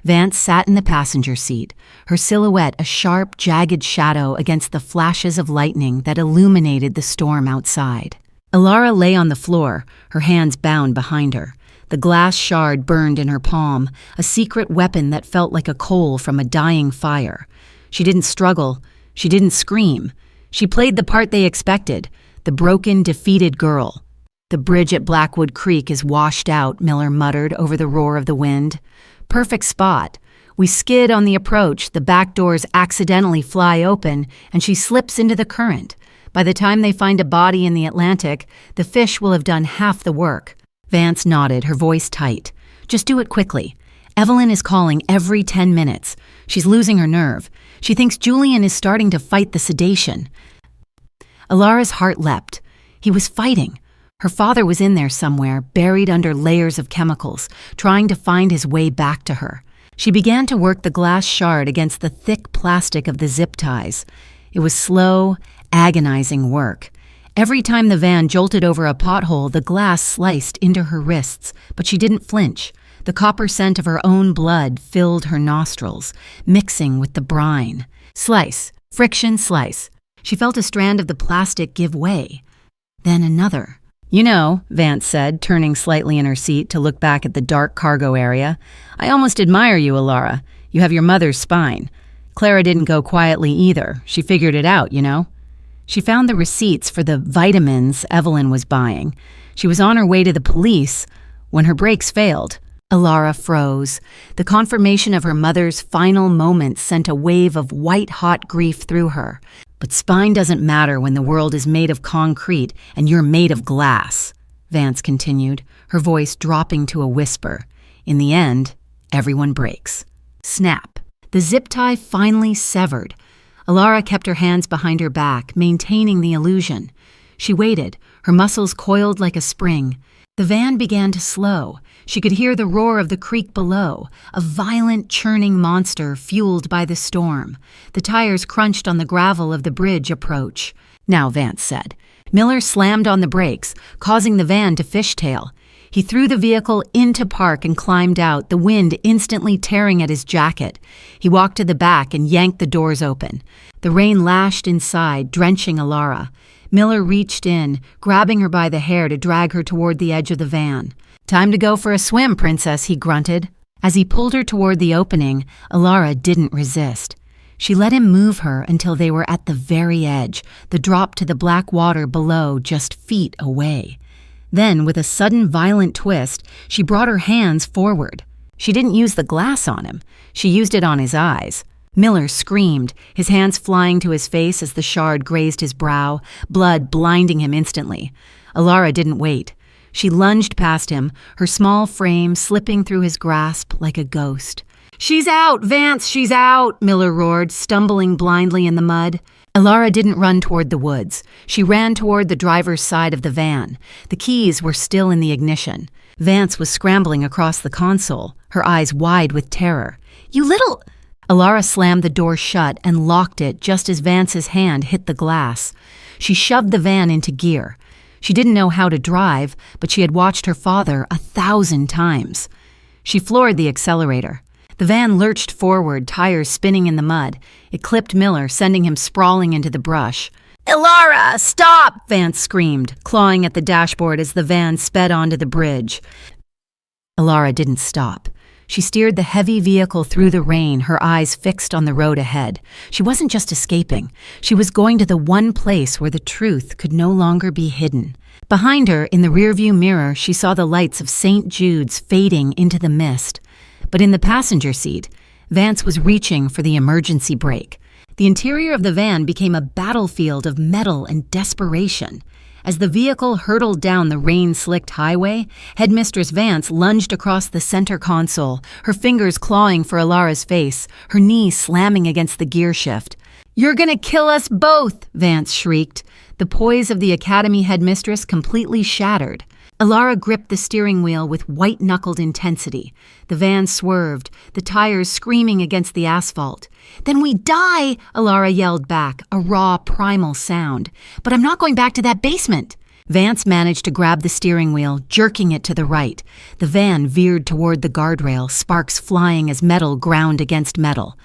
Vance sat in the passenger seat, her silhouette a sharp, jagged shadow against the flashes of lightning that illuminated the storm outside. Alara lay on the floor, her hands bound behind her. The glass shard burned in her palm, a secret weapon that felt like a coal from a dying fire. She didn't struggle. She didn't scream. She played the part they expected, the broken, defeated girl. "The bridge at Blackwood Creek is washed out," Miller muttered over the roar of the wind. "Perfect spot. We skid on the approach, the back doors accidentally fly open, and she slips into the current. By the time they find a body in the Atlantic, the fish will have done half the work. Vance nodded, her voice tight. Just do it quickly. Evelyn is calling every 10 minutes. She's losing her nerve. She thinks Julian is starting to fight the sedation. Alara's heart leapt. He was fighting. Her father was in there somewhere, buried under layers of chemicals, trying to find his way back to her. She began to work the glass shard against the thick plastic of the zip ties. It was slow, agonizing work. Every time the van jolted over a pothole, the glass sliced into her wrists, but she didn't flinch. The copper scent of her own blood filled her nostrils, mixing with the brine. Slice, friction, slice. She felt a strand of the plastic give way. Then another. You know, Vance said, turning slightly in her seat to look back at the dark cargo area, I almost admire you, Alara. You have your mother's spine. Clara didn't go quietly either. She figured it out, you know. She found the receipts for the vitamins Evelyn was buying. She was on her way to the police when her brakes failed. Alara froze. The confirmation of her mother's final moments sent a wave of white-hot grief through her. But spine doesn't matter when the world is made of concrete and you're made of glass, Vance continued, her voice dropping to a whisper. In the end, everyone breaks. Snap. The zip tie finally severed. Alara kept her hands behind her back, maintaining the illusion. She waited, her muscles coiled like a spring. The van began to slow. She could hear the roar of the creek below, a violent, churning monster fueled by the storm. The tires crunched on the gravel of the bridge approach. Now, Vance said. Miller slammed on the brakes, causing the van to fishtail. He threw the vehicle into park and climbed out, the wind instantly tearing at his jacket. He walked to the back and yanked the doors open. The rain lashed inside, drenching Alara. Miller reached in, grabbing her by the hair to drag her toward the edge of the van. Time to go for a swim, Princess, he grunted. As he pulled her toward the opening, Alara didn't resist. She let him move her until they were at the very edge, the drop to the black water below just feet away. Then, with a sudden violent twist, she brought her hands forward. She didn't use the glass on him. She used it on his eyes. Miller screamed, his hands flying to his face as the shard grazed his brow, blood blinding him instantly. Alara didn't wait. She lunged past him, her small frame slipping through his grasp like a ghost. "She's out, Vance, she's out," Miller roared, stumbling blindly in the mud. Alara didn't run toward the woods. She ran toward the driver's side of the van. The keys were still in the ignition. Vance was scrambling across the console, her eyes wide with terror. "You little—" Alara slammed the door shut and locked it just as Vance's hand hit the glass. She shoved the van into gear. She didn't know how to drive, but she had watched her father 1,000 times. She floored the accelerator. The van lurched forward, tires spinning in the mud. It clipped Miller, sending him sprawling into the brush. "Alara, stop!" Vance screamed, clawing at the dashboard as the van sped onto the bridge. Alara didn't stop. She steered the heavy vehicle through the rain, her eyes fixed on the road ahead. She wasn't just escaping. She was going to the one place where the truth could no longer be hidden. Behind her, in the rearview mirror, she saw the lights of St. Jude's fading into the mist. But in the passenger seat, Vance was reaching for the emergency brake. The interior of the van became a battlefield of metal and desperation. As the vehicle hurtled down the rain-slicked highway, Headmistress Vance lunged across the center console, her fingers clawing for Alara's face, her knee slamming against the gear shift. "You're gonna kill us both!" Vance shrieked. The poise of the Academy headmistress completely shattered. Alara gripped the steering wheel with white-knuckled intensity. The van swerved, the tires screaming against the asphalt. "Then we die!" Alara yelled back, a raw, primal sound. "But I'm not going back to that basement!" Vance managed to grab the steering wheel, jerking it to the right. The van veered toward the guardrail, sparks flying as metal ground against metal.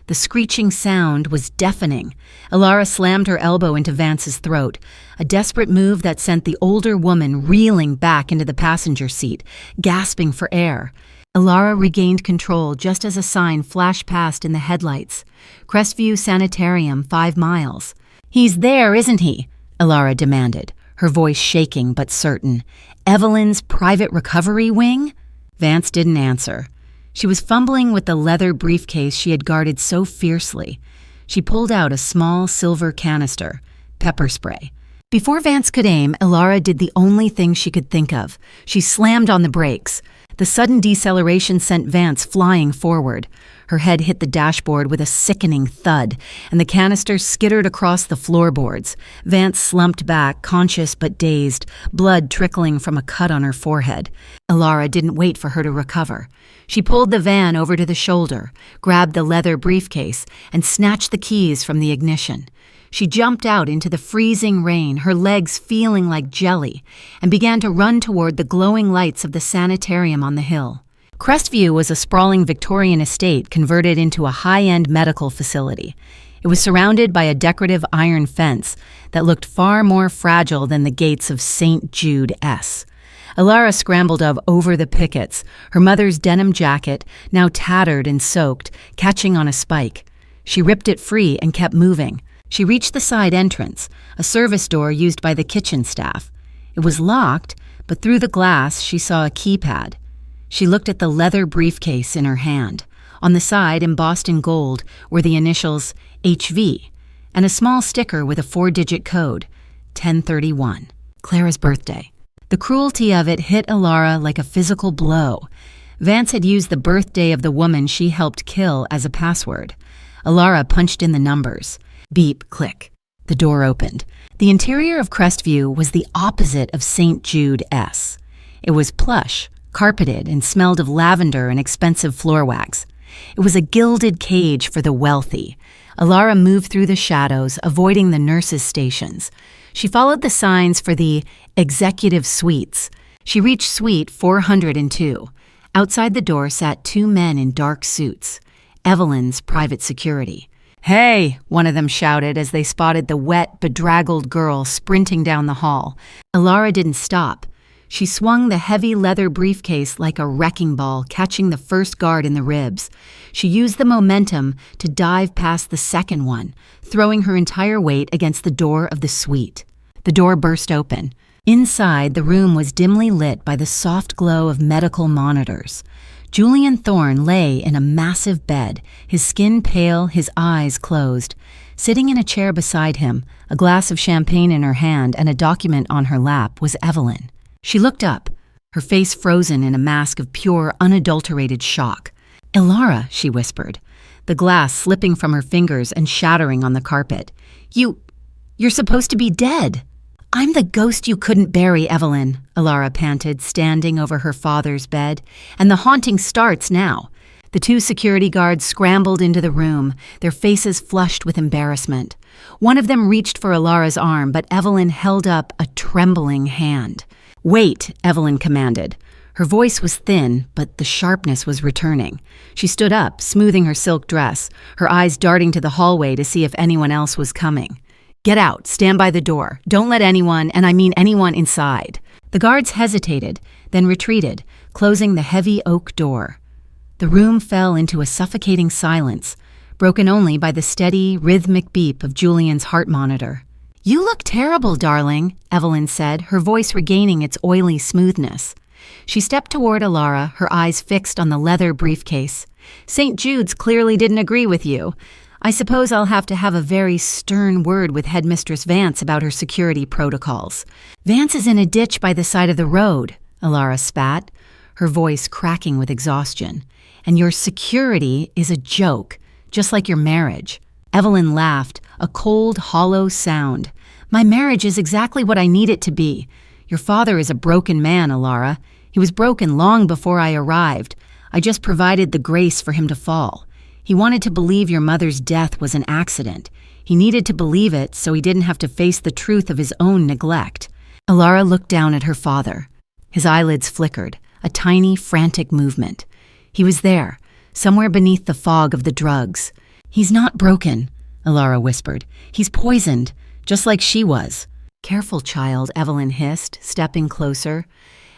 The screeching sound was deafening. Alara slammed her elbow into Vance's throat, a desperate move that sent the older woman reeling back into the passenger seat, gasping for air. Alara regained control just as a sign flashed past in the headlights. Crestview Sanitarium, 5 miles. "He's there, isn't he?" Alara demanded, her voice shaking but certain. "Evelyn's private recovery wing?" Vance didn't answer. She was fumbling with the leather briefcase she had guarded so fiercely. She pulled out a small silver canister. pepper spray. Before Vance could aim, Ilara did the only thing she could think of. She slammed on the brakes. The sudden deceleration sent Vance flying forward. Her head hit the dashboard with a sickening thud, and the canister skittered across the floorboards. Vance slumped back, conscious but dazed, blood trickling from a cut on her forehead. Ilara didn't wait for her to recover. She pulled the van over to the shoulder, grabbed the leather briefcase, and snatched the keys from the ignition. She jumped out into the freezing rain, her legs feeling like jelly, and began to run toward the glowing lights of the sanitarium on the hill. Crestview was a sprawling Victorian estate converted into a high-end medical facility. It was surrounded by a decorative iron fence that looked far more fragile than the gates of St. Jude S. Ilara scrambled over the pickets, her mother's denim jacket, now tattered and soaked, catching on a spike. She ripped it free and kept moving. She reached the side entrance, a service door used by the kitchen staff. It was locked, but through the glass she saw a keypad. She looked at the leather briefcase in her hand. On the side, embossed in gold, were the initials HV and a small sticker with a 4-digit code, 1031, Clara's birthday. The cruelty of it hit Ilara like a physical blow. Vance had used the birthday of the woman she helped kill as a password. Ilara punched in the numbers. Beep, click. The door opened. The interior of Crestview was the opposite of St. Jude S. It was plush, carpeted, and smelled of lavender and expensive floor wax. It was a gilded cage for the wealthy. Ilara moved through the shadows, avoiding the nurses' stations. She followed the signs for the executive suites. She reached suite 402. Outside the door sat 2 men in dark suits. Evelyn's private security. "Hey!" one of them shouted as they spotted the wet, bedraggled girl sprinting down the hall. Ilara didn't stop. She swung the heavy leather briefcase like a wrecking ball, catching the first guard in the ribs. She used the momentum to dive past the second one, throwing her entire weight against the door of the suite. The door burst open. Inside, the room was dimly lit by the soft glow of medical monitors. Julian Thorne lay in a massive bed, his skin pale, his eyes closed. Sitting in a chair beside him, a glass of champagne in her hand and a document on her lap, was Evelyn. She looked up, her face frozen in a mask of pure, unadulterated shock. "Ilara," she whispered, the glass slipping from her fingers and shattering on the carpet. You're supposed to be dead." "I'm the ghost you couldn't bury, Evelyn," Ilara panted, standing over her father's bed. "And the haunting starts now." The 2 security guards scrambled into the room, their faces flushed with embarrassment. One of them reached for Ilara's arm, but Evelyn held up a trembling hand. "Wait," Evelyn commanded. Her voice was thin, but the sharpness was returning. She stood up, smoothing her silk dress, her eyes darting to the hallway to see if anyone else was coming. "Get out, stand by the door. Don't let anyone, and I mean anyone, inside." The guards hesitated, then retreated, closing the heavy oak door. The room fell into a suffocating silence, broken only by the steady, rhythmic beep of Julian's heart monitor. "You look terrible, darling," Evelyn said, her voice regaining its oily smoothness. She stepped toward Ilara, her eyes fixed on the leather briefcase. "St. Jude's clearly didn't agree with you. I suppose I'll have to have a very stern word with Headmistress Vance about her security protocols." "Vance is in a ditch by the side of the road," Ilara spat, her voice cracking with exhaustion. "And your security is a joke, just like your marriage." Evelyn laughed, a cold, hollow sound. "My marriage is exactly what I need it to be. Your father is a broken man, Ilara. He was broken long before I arrived. I just provided the grace for him to fall. He wanted to believe your mother's death was an accident. He needed to believe it so he didn't have to face the truth of his own neglect." Ilara looked down at her father. His eyelids flickered, a tiny, frantic movement. He was there, somewhere beneath the fog of the drugs. "He's not broken," Ilara whispered. "He's poisoned, just like she was." "Careful, child," Evelyn hissed, stepping closer.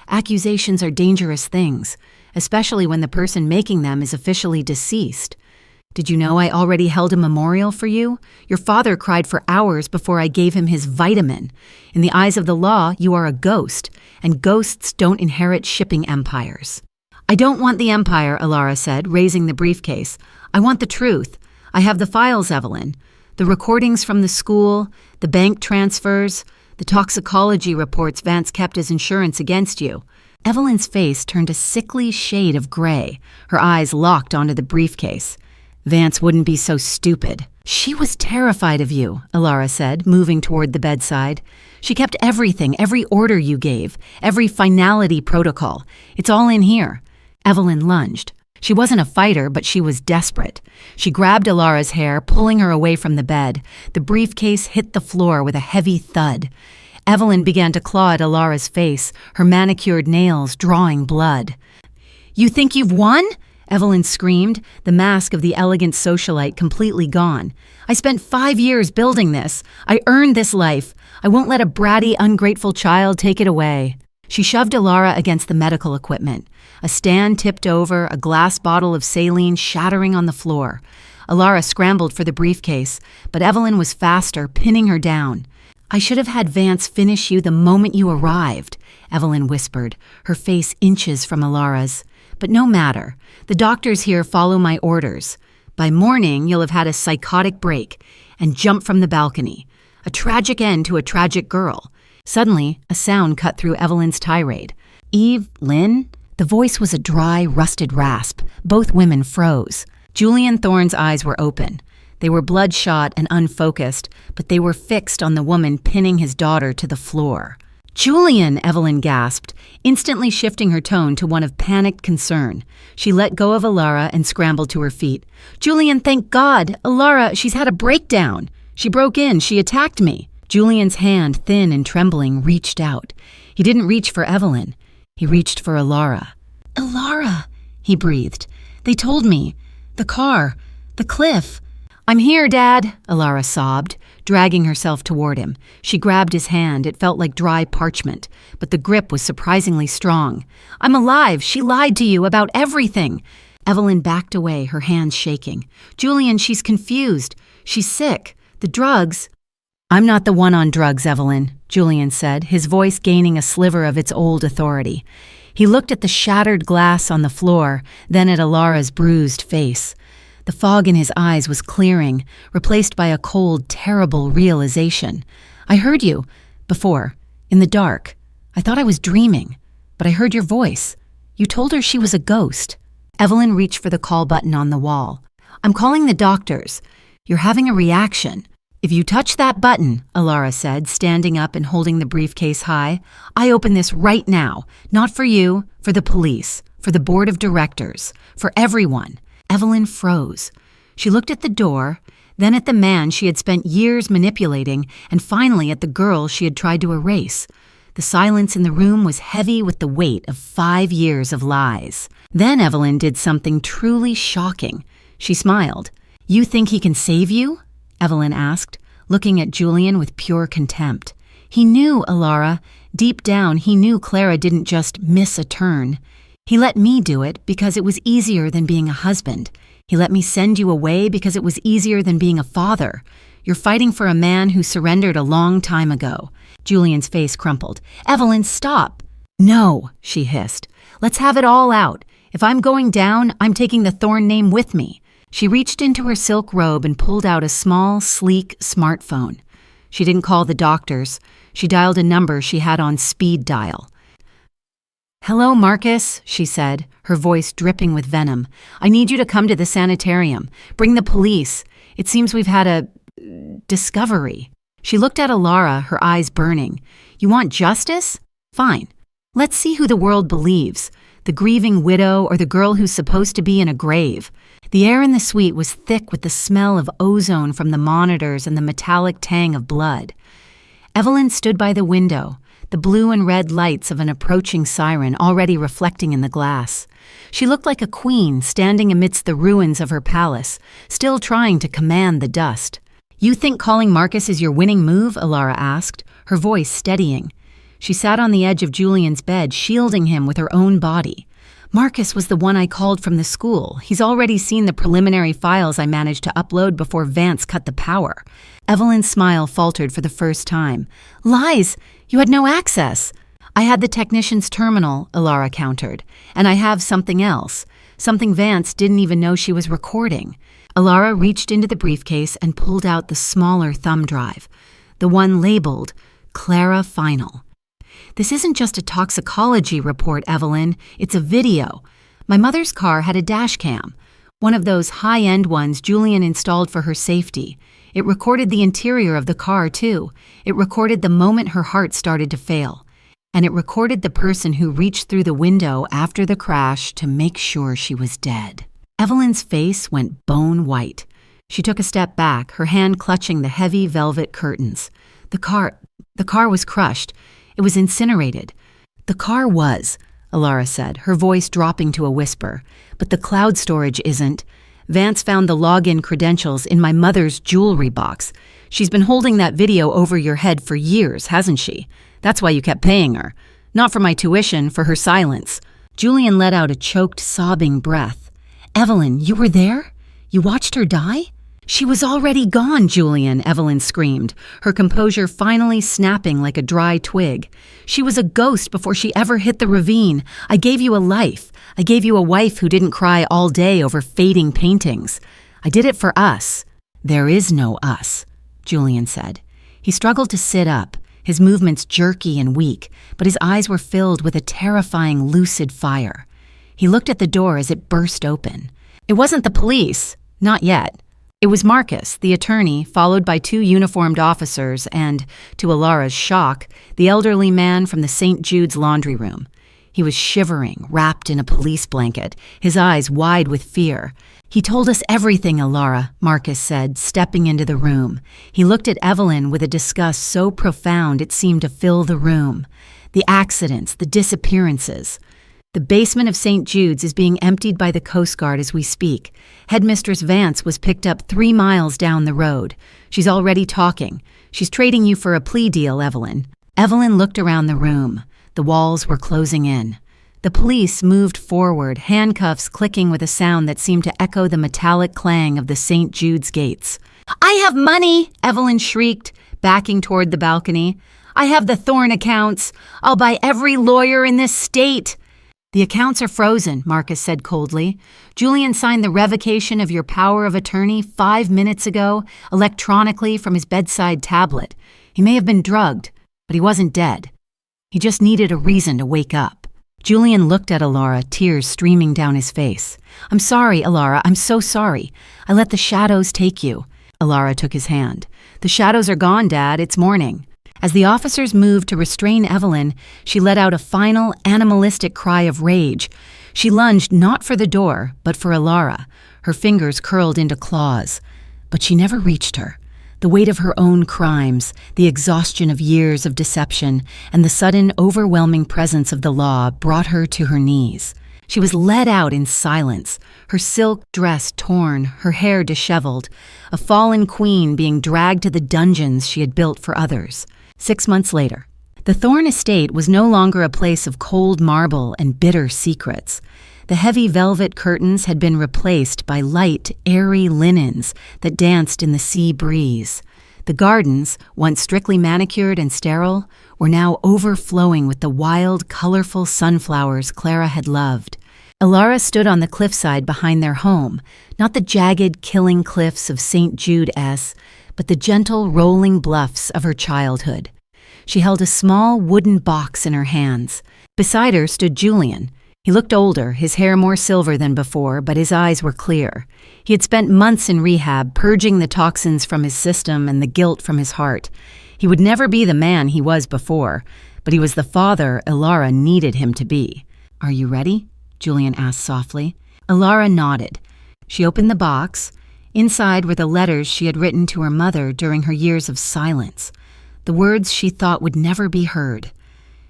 "Accusations are dangerous things, especially when the person making them is officially deceased. Did you know I already held a memorial for you? Your father cried for hours before I gave him his vitamin. In the eyes of the law, you are a ghost, and ghosts don't inherit shipping empires." "I don't want the empire," Ilara said, raising the briefcase. "I want the truth. I have the files, Evelyn. The recordings from the school, the bank transfers, the toxicology reports Vance kept as insurance against you. Evelyn's face turned a sickly shade of gray, her eyes locked onto the briefcase. Vance wouldn't be so stupid. She was terrified of you, Alara said, moving toward the bedside. She kept everything, every order you gave, every finality protocol. It's all in here. Evelyn lunged. She wasn't a fighter, but she was desperate. She grabbed Alara's hair, pulling her away from the bed. The briefcase hit the floor with a heavy thud. Evelyn began to claw at Alara's face, her manicured nails drawing blood. "You think you've won?" Evelyn screamed, the mask of the elegant socialite completely gone. "I spent 5 years building this. I earned this life. I won't let a bratty, ungrateful child take it away." She shoved Alara against the medical equipment. A stand tipped over, a glass bottle of saline shattering on the floor. Alara scrambled for the briefcase, but Evelyn was faster, pinning her down. "I should have had Vance finish you the moment you arrived," Evelyn whispered, her face inches from Alara's. "But no matter. The doctors here follow my orders. By morning, you'll have had a psychotic break and jump from the balcony. A tragic end to a tragic girl." Suddenly, a sound cut through Evelyn's tirade. "Eve, Lynn?" The voice was a dry, rusted rasp. Both women froze. Julian Thorne's eyes were open. They were bloodshot and unfocused, but they were fixed on the woman pinning his daughter to the floor. "Julian!" Evelyn gasped, instantly shifting her tone to one of panicked concern. She let go of Alara and scrambled to her feet. "Julian, thank God! Alara, she's had a breakdown! She broke in, she attacked me!" Julian's hand, thin and trembling, reached out. He didn't reach for Evelyn. He reached for Alara. "Alara!" he breathed. "They told me. The car. The cliff." "I'm here, Dad," Alara sobbed, dragging herself toward him. She grabbed his hand. It felt like dry parchment, but the grip was surprisingly strong. "I'm alive. She lied to you about everything." Evelyn backed away, her hands shaking. "Julian, she's confused. She's sick. The drugs—" "I'm not the one on drugs, Evelyn," Julian said, his voice gaining a sliver of its old authority. He looked at the shattered glass on the floor, then at Alara's bruised face. The fog in his eyes was clearing, replaced by a cold, terrible realization. "I heard you. Before. In the dark. I thought I was dreaming. But I heard your voice. You told her she was a ghost." Evelyn reached for the call button on the wall. "I'm calling the doctors. You're having a reaction." "If you touch that button," Alara said, standing up and holding the briefcase high, "I open this right now. Not for you, for the police, for the board of directors, for everyone." Evelyn froze. She looked at the door, then at the man she had spent years manipulating, and finally at the girl she had tried to erase. The silence in the room was heavy with the weight of 5 years of lies. Then Evelyn did something truly shocking. She smiled. "You think he can save you?" Evelyn asked, looking at Julian with pure contempt. He knew, Alara. Deep down, he knew Clara didn't just miss a turn. "He let me do it because it was easier than being a husband. He let me send you away because it was easier than being a father. You're fighting for a man who surrendered a long time ago." Julian's face crumpled. "Evelyn, stop!" "No," she hissed. "Let's have it all out. If I'm going down, I'm taking the Thorne name with me." She reached into her silk robe and pulled out a small, sleek smartphone. She didn't call the doctors. She dialed a number she had on speed dial. "Hello, Marcus," she said, her voice dripping with venom. "I need you to come to the sanitarium. Bring the police. It seems we've had a discovery." She looked at Alara, her eyes burning. "You want justice? Fine. Let's see who the world believes. The grieving widow or the girl who's supposed to be in a grave." The air in the suite was thick with the smell of ozone from the monitors and the metallic tang of blood. Evelyn stood by the window, the blue and red lights of an approaching siren already reflecting in the glass. She looked like a queen standing amidst the ruins of her palace, still trying to command the dust. "You think calling Marcus is your winning move?" Alara asked, her voice steadying. She sat on the edge of Julian's bed, shielding him with her own body. "Marcus was the one I called from the school. He's already seen the preliminary files I managed to upload before Vance cut the power." Evelyn's smile faltered for the first time. "Lies! You had no access." "I had the technician's terminal," Alara countered. "And I have something else. Something Vance didn't even know she was recording." Alara reached into the briefcase and pulled out the smaller thumb drive, the one labeled Clara Final. "This isn't just a toxicology report, Evelyn. It's a video. My mother's car had a dash cam, one of those high-end ones Julian installed for her safety. It recorded the interior of the car, too. It recorded the moment her heart started to fail. And it recorded the person who reached through the window after the crash to make sure she was dead." Evelyn's face went bone white. She took a step back, her hand clutching the heavy velvet curtains. The car was crushed. It was incinerated. "The car was," Alara said, her voice dropping to a whisper. "But the cloud storage isn't. Vance found the login credentials in my mother's jewelry box. She's been holding that video over your head for years, hasn't she? That's why you kept paying her. Not for my tuition, for her silence." Julian let out a choked, sobbing breath. "Evelyn, you were there? You watched her die?" "She was already gone, Julian," Evelyn screamed, her composure finally snapping like a dry twig. "She was a ghost before she ever hit the ravine. I gave you a life. I gave you a wife who didn't cry all day over fading paintings. I did it for us." "There is no us," Julian said. He struggled to sit up, his movements jerky and weak, but his eyes were filled with a terrifying, lucid fire. He looked at the door as it burst open. It wasn't the police. Not yet. It was Marcus, the attorney, followed by 2 uniformed officers and, to Alara's shock, the elderly man from the St. Jude's laundry room. He was shivering, wrapped in a police blanket, his eyes wide with fear. "He told us everything, Alara," Marcus said, stepping into the room. He looked at Evelyn with a disgust so profound it seemed to fill the room. The accidents, the disappearances. "The basement of St. Jude's is being emptied by the Coast Guard as we speak. Headmistress Vance was picked up 3 miles down the road. She's already talking. She's trading you for a plea deal, Evelyn." Evelyn looked around the room. The walls were closing in. The police moved forward, handcuffs clicking with a sound that seemed to echo the metallic clang of the St. Jude's gates. "I have money!" Evelyn shrieked, backing toward the balcony. "I have the Thorne accounts. I'll buy every lawyer in this state." "The accounts are frozen," Marcus said coldly. "Julian signed the revocation of your power of attorney 5 minutes ago, electronically from his bedside tablet. He may have been drugged, but he wasn't dead. He just needed a reason to wake up." Julian looked at Alara, tears streaming down his face. "I'm sorry, Alara, I'm so sorry. I let the shadows take you." Alara took his hand. "The shadows are gone, Dad. It's morning." As the officers moved to restrain Evelyn, she let out a final, animalistic cry of rage. She lunged not for the door, but for Alara, her fingers curled into claws. But she never reached her. The weight of her own crimes, the exhaustion of years of deception, and the sudden, overwhelming presence of the law brought her to her knees. She was led out in silence, her silk dress torn, her hair disheveled, a fallen queen being dragged to the dungeons she had built for others. 6 months later, the Thorne estate was no longer a place of cold marble and bitter secrets. The heavy velvet curtains had been replaced by light, airy linens that danced in the sea breeze. The gardens, once strictly manicured and sterile, were now overflowing with the wild, colorful sunflowers Clara had loved. Alara stood on the cliffside behind their home, not the jagged, killing cliffs of St. Jude S., but the gentle, rolling bluffs of her childhood. She held a small wooden box in her hands. Beside her stood Julian. He looked older, his hair more silver than before, but his eyes were clear. He had spent months in rehab, purging the toxins from his system and the guilt from his heart. He would never be the man he was before, but he was the father Alara needed him to be. "Are you ready?" Julian asked softly. Alara nodded. She opened the box. Inside were the letters she had written to her mother during her years of silence, the words she thought would never be heard.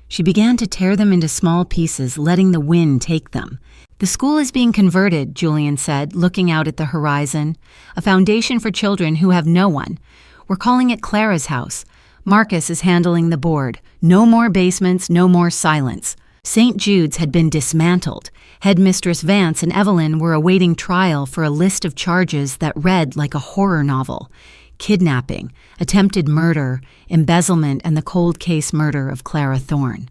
She began to tear them into small pieces, letting the wind take them. "The school is being converted," Julian said, looking out at the horizon. "A foundation for children who have no one. We're calling it Clara's house. Marcus is handling the board. No more basements, no more silence." St. Jude's had been dismantled. Headmistress Vance and Evelyn were awaiting trial for a list of charges that read like a horror novel: kidnapping, attempted murder, embezzlement, and the cold case murder of Clara Thorne.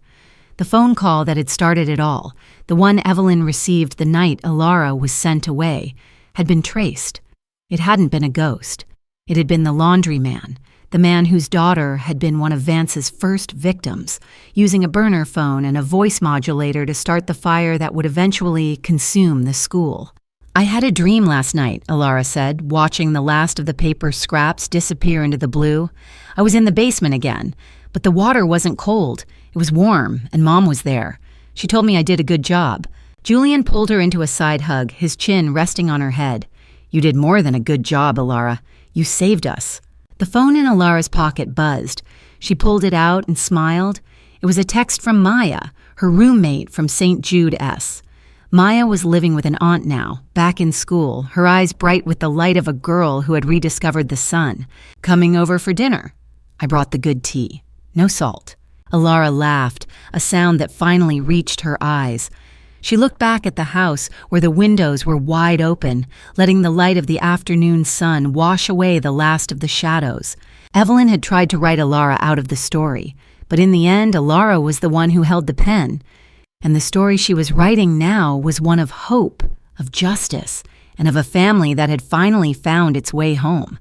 The phone call that had started it all, the one Evelyn received the night Alara was sent away, had been traced. It hadn't been a ghost. It had been the laundryman, the man whose daughter had been one of Vance's first victims, using a burner phone and a voice modulator to start the fire that would eventually consume the school. "I had a dream last night," Alara said, watching the last of the paper scraps disappear into the blue. "I was in the basement again, but the water wasn't cold. It was warm, and Mom was there. She told me I did a good job." Julian pulled her into a side hug, his chin resting on her head. "You did more than a good job, Alara. You saved us." The phone in Alara's pocket buzzed. She pulled it out and smiled. It was a text from Maya, her roommate from St. Jude S. Maya was living with an aunt now, back in school, her eyes bright with the light of a girl who had rediscovered the sun. "Coming over for dinner? I brought the good tea. No salt." Alara laughed, a sound that finally reached her eyes. She looked back at the house where the windows were wide open, letting the light of the afternoon sun wash away the last of the shadows. Evelyn had tried to write Alara out of the story, but in the end, Alara was the one who held the pen. And the story she was writing now was one of hope, of justice, and of a family that had finally found its way home.